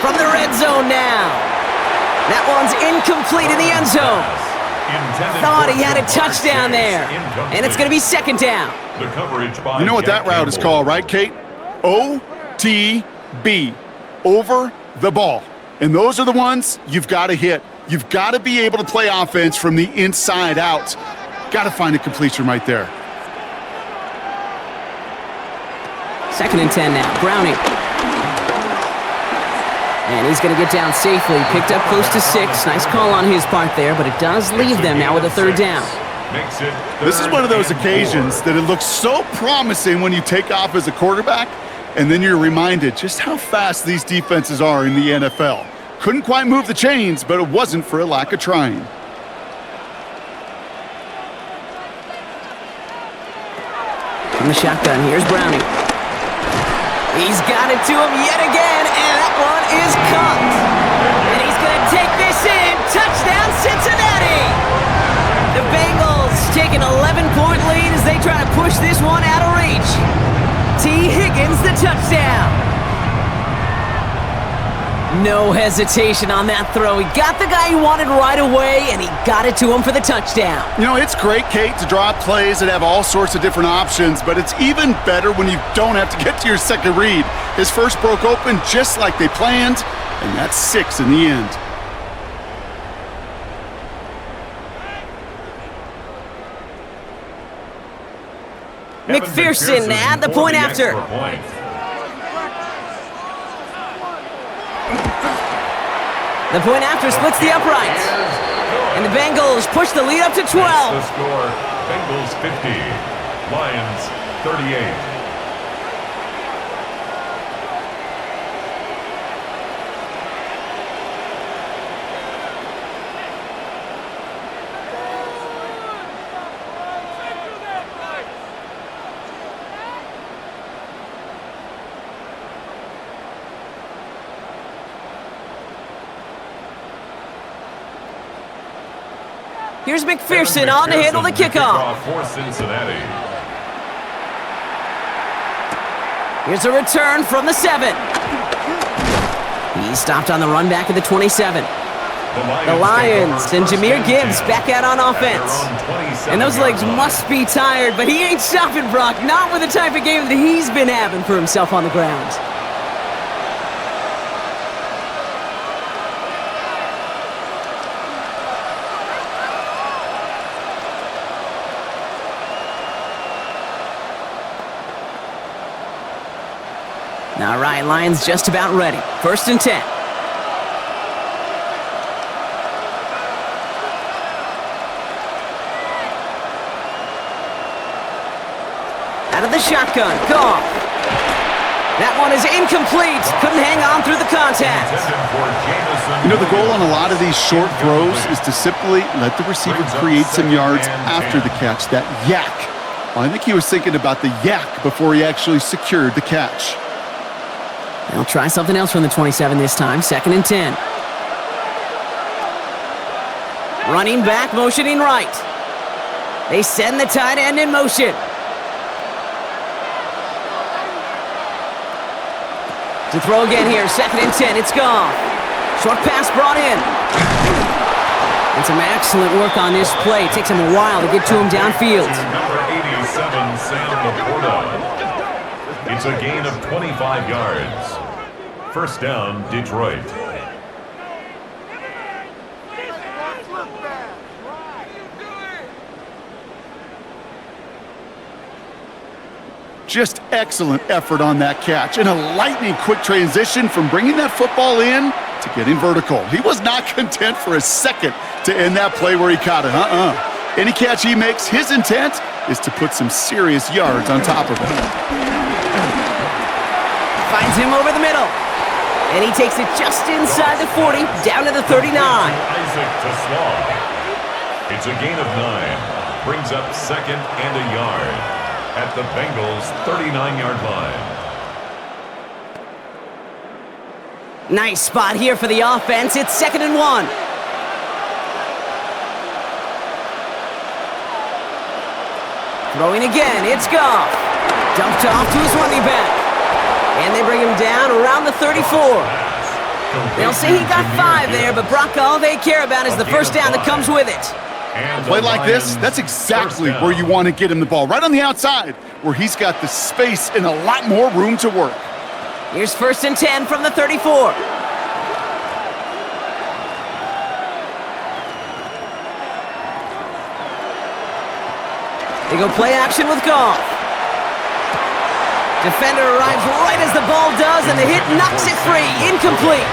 From the red zone now. That one's incomplete in the end zone. Thought he had a touchdown there. And it's going to be second down. The coverage by You know what that Jack route is Campbell. called, right, Kate? OTB, over the ball. And those are the ones you've got to hit. You've got to be able to play offense from the inside out. Got to find a completion right there. Second and 10 now. Browning. And he's going to get down safely. Picked up close to 6. Nice call on his part there, but it does leave them now with a third down. Makes it This is one of those third and occasions 4. that it looks so promising when you take off as a quarterback, and then you're reminded just how fast these defenses are in the NFL. Couldn't quite move the chains, but it wasn't for a lack of trying. From the shotgun, here's Browning. He's got it to him yet again, and that one is caught. And he's going to take this in. Touchdown, Cincinnati! The Bengals take an 11-point lead as they try to push this one out of reach. T. Higgins, the touchdown. No hesitation on that throw. He got the guy he wanted right away, and he got it to him for the touchdown. You know, it's great, Kate, to draw up plays that have all sorts of different options, but it's even better when you don't have to get to your second read. His first broke open just like they planned, and that's 6 in the end. McPherson at the point after. The point after splits the uprights. And the Bengals push the lead up to 12. The score, Bengals 50, Lions 38. Here's McPherson on to handle the kickoff. For Cincinnati. Here's a return from the 7. He's stopped on the run back at the 27. The Lions and Jahmyr Gibbs back out on offense. And those legs must be tired, but he ain't stopping, Brock. Not with the type of game that he's been having for himself on the ground. All right, Lions just about ready. First and 10. Out of the shotgun, Goff. That one is incomplete. Couldn't hang on through the contact. You know, the goal on a lot of these short throws is to simply let the receiver create some yards after the catch, that yak. Well, I think he was thinking about the yak before he actually secured the catch. They'll try something else from the 27 this time. Second and 10. Running back, motioning right. They send the tight end in motion. To throw again here, 2nd and 10, it's Goff. Short pass brought in. And some excellent work on this play. It takes him a while to get to him downfield. Number 87, Sam Laporta. It's a gain of 25 yards. First down, Detroit. Just excellent effort on that catch and a lightning quick transition from bringing that football in to getting vertical. He was not content for a second to end that play where he caught it. Any catch he makes, his intent is to put some serious yards on top of it. Finds him over the middle. And he takes it just inside the 40, down to the 39. Isaac to Slaw. It's a gain of 9. Brings up 2nd and a yard at the Bengals' 39-yard line. Nice spot here for the offense. It's 2nd and 1. Throwing again, it's Goff. Dumped off to his running back. And they bring him down around the 34. They'll say he got 5 there, but Brock, all they care about is the first down that comes with it. A play like this, that's exactly where you want to get him the ball. Right on the outside, where he's got the space and a lot more room to work. Here's 1st and 10 from the 34. They go play action with Goff. Defender arrives right as the ball does, and the hit knocks it free. Incomplete.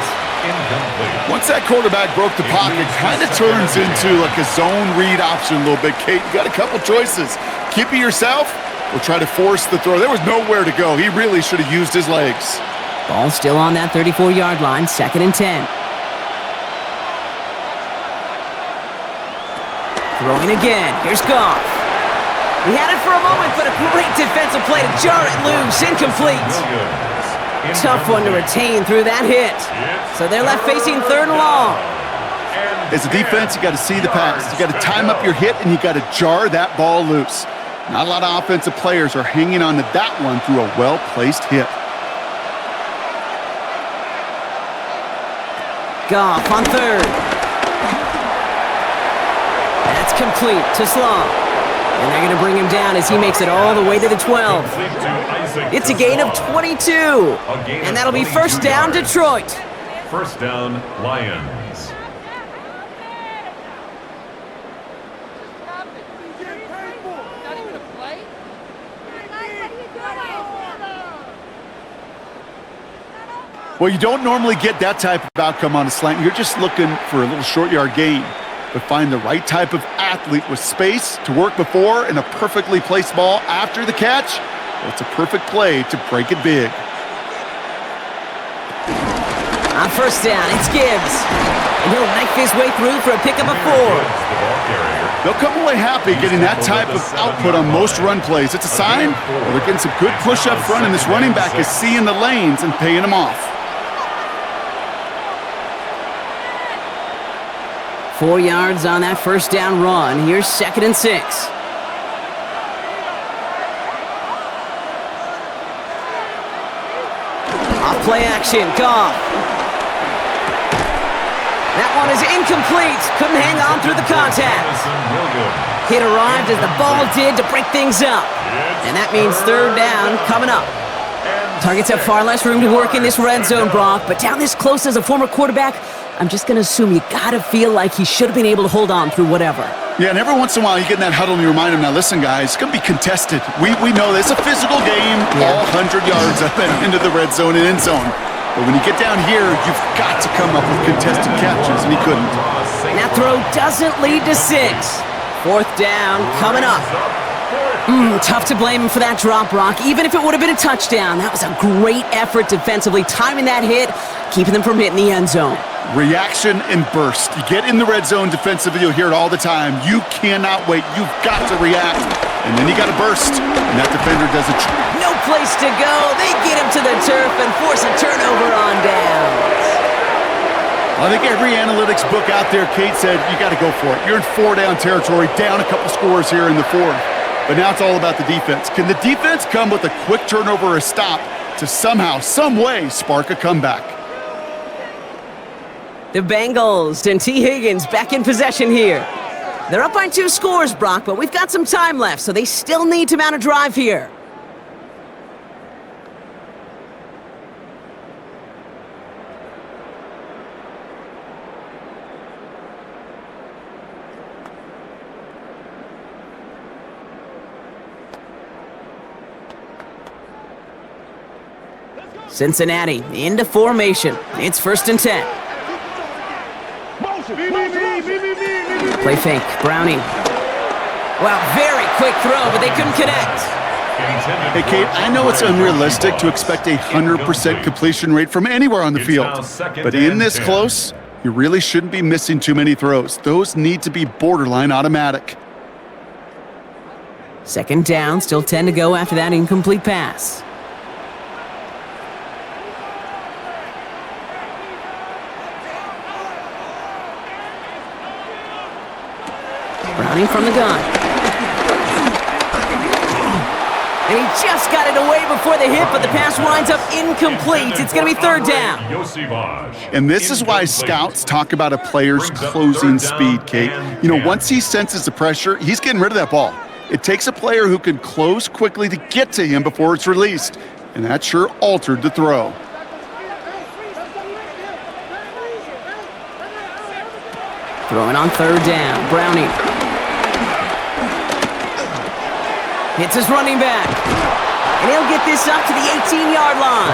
Once that quarterback broke the pocket, kind of turns into like a zone read option a little bit. Kate, you got a couple choices. Keep it yourself or try to force the throw. There was nowhere to go. He really should have used his legs. Ball still on that 34-yard line, 2nd and 10. Throwing again. Here's Goff. He had it for a moment, but a great defensive play to jar it loose. Incomplete. Tough one to retain through that hit. So they're left facing 3rd and long. As a defense, you got to see the pass. You got to time up your hit, and you got to jar that ball loose. Not a lot of offensive players are hanging on to that one through a well-placed hit. Goff on 3rd. That's complete to Slaw. And they're going to bring him down as he makes it all the way to the 12. It's a gain of 22. And that'll be first down, Detroit. First down, Lions. Well, you don't normally get that type of outcome on a slant. You're just looking for a little short yard gain. But find the right type of athlete with space to work before and a perfectly placed ball after the catch. Well, it's a perfect play to break it big. On first down, it's Gibbs. And he'll knife his way through for a pickup of 4. They'll come away happy getting that type of output on most run plays. It's a sign they're getting some good push up front, and this running back is seeing the lanes and paying them off. 4 yards on that first down run. Here's 2nd and 6. Off play action, Goff. That one is incomplete. Couldn't hang on through the contact. Hit arrived as the ball did to break things up. And that means 3rd down coming up. Targets have far less room to work in this red zone, Brock, but down this close as a former quarterback, I'm just going to assume you got to feel like he should have been able to hold on through whatever. Yeah, and every once in a while you get in that huddle and you remind him, now listen, guys, it's going to be contested. We know this. It's a physical game, all 100 yards up and into the red zone and end zone. But when you get down here, you've got to come up with contested catches, and he couldn't. And that throw doesn't lead to 6. 4th down coming up. Tough to blame him for that drop, Brock. Even if it would have been a touchdown, that was a great effort defensively, timing that hit, keeping them from hitting the end zone. Reaction and burst. You get in the red zone defensively, you'll hear it all the time. You cannot wait. You've got to react. And then you got to burst. And that defender does it. No place to go. They get him to the turf and force a turnover on downs. I think every analytics book out there, Kate said, you got to go for it. You're in 4-down territory, down a couple scores here in the 4th. But now it's all about the defense. Can the defense come with a quick turnover or a stop to somehow, some way, spark a comeback. The Bengals and T. Higgins back in possession here. They're up by 2 scores, Brock, but we've got some time left, so they still need to mount a drive here. Cincinnati into formation. It's 1st and 10. Play fake, Browning. Wow, very quick throw, but they couldn't connect. Hey, Kate, I know it's unrealistic to expect a 100% completion rate from anywhere on the field. But in this close, you really shouldn't be missing too many throws. Those need to be borderline automatic. 2nd down, still 10 to go after that incomplete pass. Browning from the gun. And he just got it away before the hit, but the pass winds up incomplete. It's going to be 3rd down. And this is why scouts talk about a player's closing speed, Kate. You know, once he senses the pressure, he's getting rid of that ball. It takes a player who can close quickly to get to him before it's released. And that sure altered the throw. Throwing on 3rd down, Browning. Hits his running back. And he'll get this up to the 18-yard line.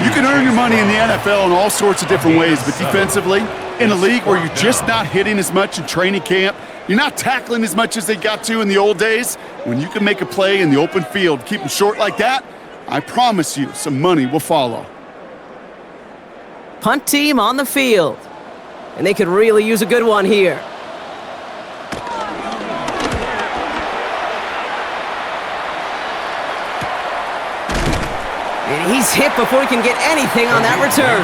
You can earn your money in the NFL in all sorts of different ways, but defensively, in a league where you're just not hitting as much in training camp, you're not tackling as much as they got to in the old days, when you can make a play in the open field, keep them short like that, I promise you some money will follow. Punt team on the field. And they could really use a good one here. And he's hit before he can get anything on that return.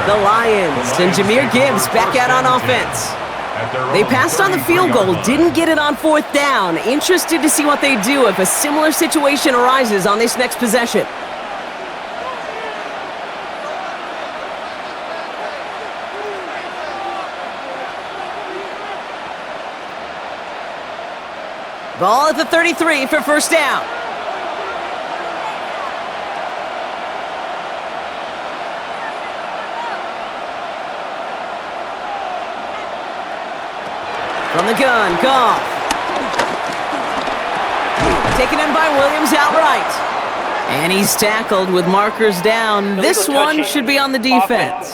The Lions and Jahmyr Gibbs back out on offense. They passed on the field goal, didn't get it on 4th down. Interested to see what they do if a similar situation arises on this next possession. Ball at the 33 for 1st down. From the gun, Goff. Taken in by Williams outright. And he's tackled with markers down. This one should be on the defense.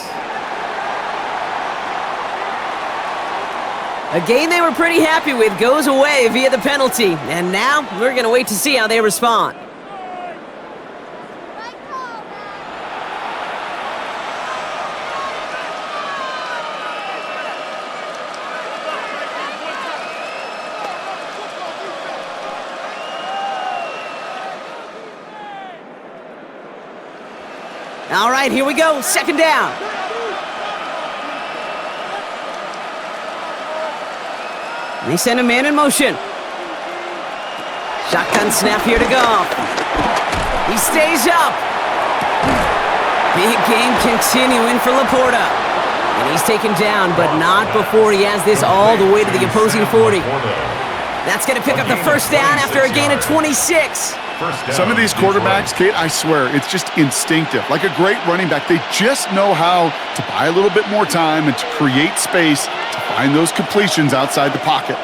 A game they were pretty happy with goes away via the penalty. And now we're going to wait to see how they respond. All right, here we go. 2nd down. They send a man in motion. Shotgun snap here to Goff. He stays up. Big game continuing for Laporta. And he's taken down, but not before he has this all the way to the opposing 40. That's going to pick up the 1st down after a gain of 26. Some of these quarterbacks, Kate, I swear, it's just instinctive. Like a great running back, they just know how to buy a little bit more time and to create space to find those completions outside the pocket.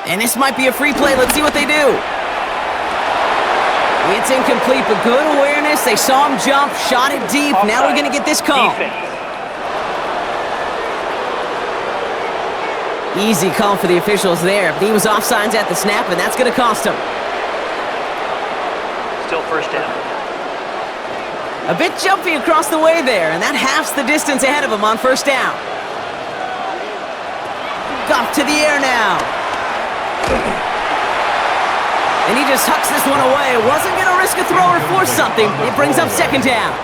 And this might be a free play. Let's see what they do. It's incomplete, but good awareness. They saw him jump, shot it deep. Now we're going to get this call. Easy call for the officials there. He was offsides at the snap, and that's going to cost him. Still 1st down. A bit jumpy across the way there, and that halves the distance ahead of him on 1st down. Goff to the air now. And he just hucks this one away. Wasn't going to risk a throw or force something. It brings up 2nd down.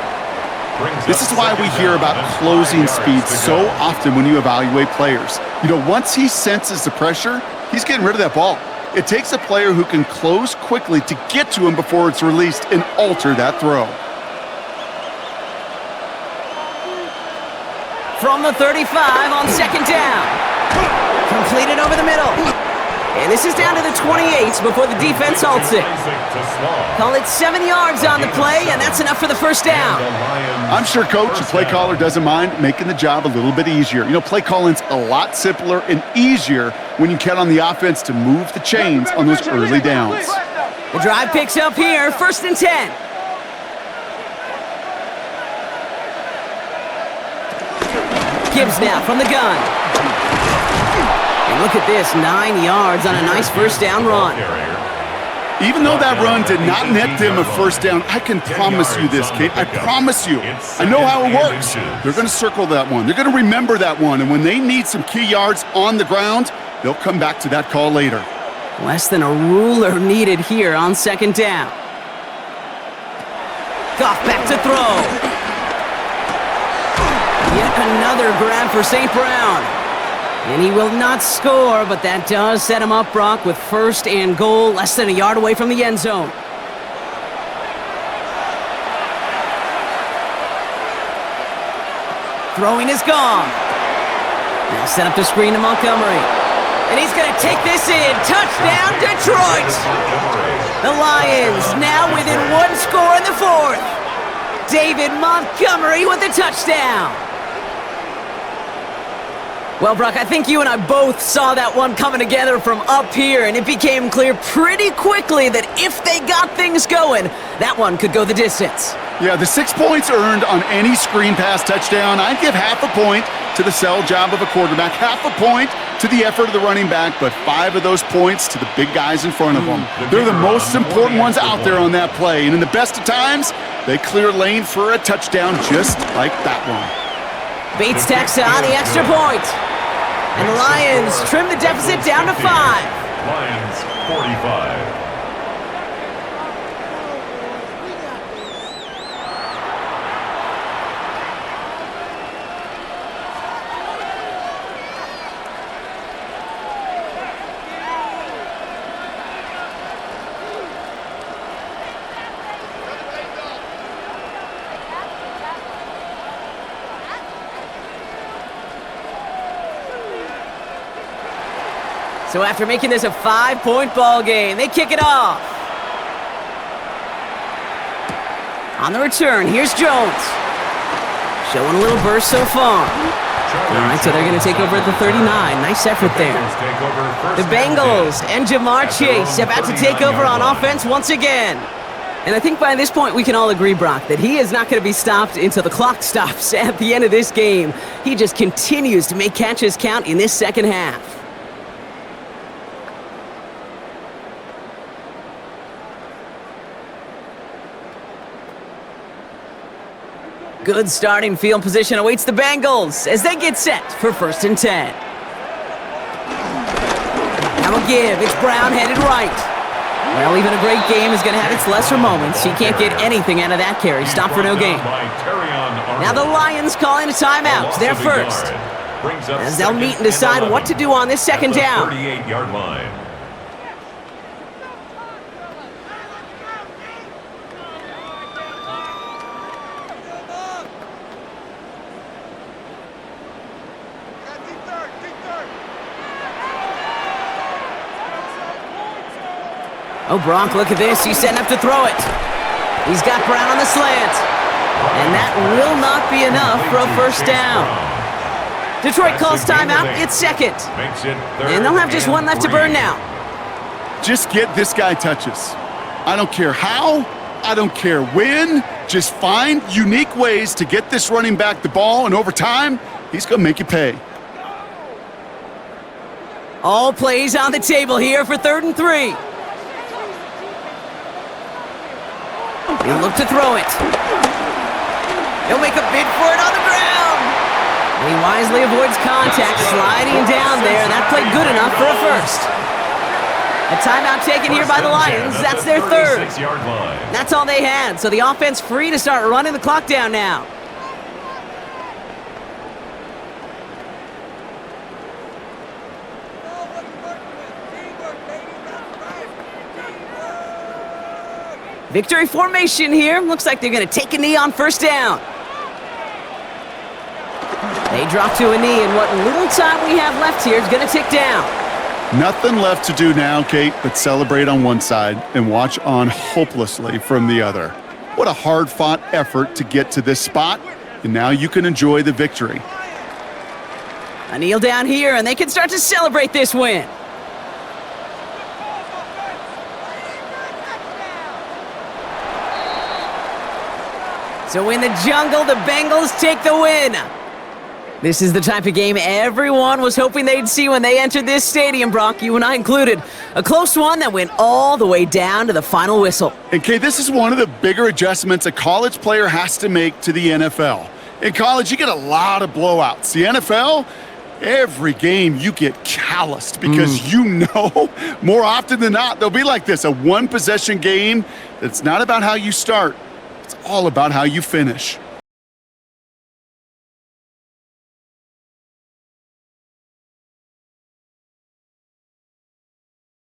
This is why we hear about closing speed so often when you evaluate players. You know, once he senses the pressure, he's getting rid of that ball. It takes a player who can close quickly to get to him before it's released and alter that throw. From the 35 on second down. Completed over the middle. And this is down to the 28 before the defense halts it. Call it 7 yards on the play, and that's enough for the first down. I'm sure, Coach, the play caller doesn't mind making the job a little bit easier. You know, play calling's a lot simpler and easier when you count on the offense to move the chains on those early downs. The drive picks up here, 1st and 10. Gibbs now from the gun. And look at this, 9 yards on a nice first down run. Even though that run did not net them a first down, I can promise you this, Kate. I promise you. I know how it works. They're going to circle that one. They're going to remember that one. And when they need some key yards on the ground, they'll come back to that call later. Less than a ruler needed here on second down. Goff back to throw. Yet another grab for St. Brown. And he will not score, but that does set him up, Brock, with 1st and goal, less than a yard away from the end zone. Throwing is gone. Now set up the screen to Montgomery. And he's going to take this in. Touchdown, Detroit! The Lions now within 1 score in the 4th. David Montgomery with the touchdown. Well, Brock, I think you and I both saw that one coming together from up here, and it became clear pretty quickly that if they got things going, that one could go the distance. Yeah, the 6 points earned on any screen pass touchdown, I'd give half a point to the sell job of a quarterback, half a point to the effort of the running back, but 5 of those points to the big guys in front of them. They're the most important ones out there on that play, and in the best of times, they clear lane for a touchdown just like that one. Bates tacks on the extra point. And the Lions trim the deficit down to 5. Lions 45. So after making this a 5-point ball game, they kick it off. On the return, here's Jones. Showing a little burst so far. All right, so they're going to take over at the 39. Nice effort there. The Bengals and Jamar Chase about to take over on offense once again. And I think by this point we can all agree, Brock, that he is not going to be stopped until the clock stops at the end of this game. He just continues to make catches count in this second half. Good starting field position awaits the Bengals as they get set for 1st and 10. Now a give. It's Brown headed right. Well, even a great game is going to have its lesser moments. He can't get anything out of that carry. Stop for no gain. Now the Lions calling a timeout. They're first. As they'll meet and decide what to do on this second down. 38-yard line. Oh, Brock, look at this. He's setting up to throw it. He's got Brown on the slant. And that will not be enough for a first down. Detroit calls timeout. It's second. And they'll have just one left to burn now. Just get this guy touches. I don't care how. I don't care when. Just find unique ways to get this running back the ball, and over time, he's going to make you pay. All plays on the table here for 3rd and 3. He'll look to throw it. He'll make a bid for it on the ground. And he wisely avoids contact, sliding down there. That played good enough for a first. A timeout taken here by the Lions. That's their 3rd. That's all they had, so the offense free to start running the clock down now. Victory formation here. Looks like they're going to take a knee on first down. They drop to a knee, and what little time we have left here is going to tick down. Nothing left to do now, Kate, but celebrate on one side and watch on hopelessly from the other. What a hard-fought effort to get to this spot, and now you can enjoy the victory. A kneel down here, and they can start to celebrate this win. So in the jungle, the Bengals take the win. This is the type of game everyone was hoping they'd see when they entered this stadium, Brock, you and I included. A close one that went all the way down to the final whistle. And Kate, this is one of the bigger adjustments a college player has to make to the NFL. In college, you get a lot of blowouts. The NFL, every game you get calloused because you know more often than not they'll be like this, a one-possession game that's not about how you start. It's all about how you finish.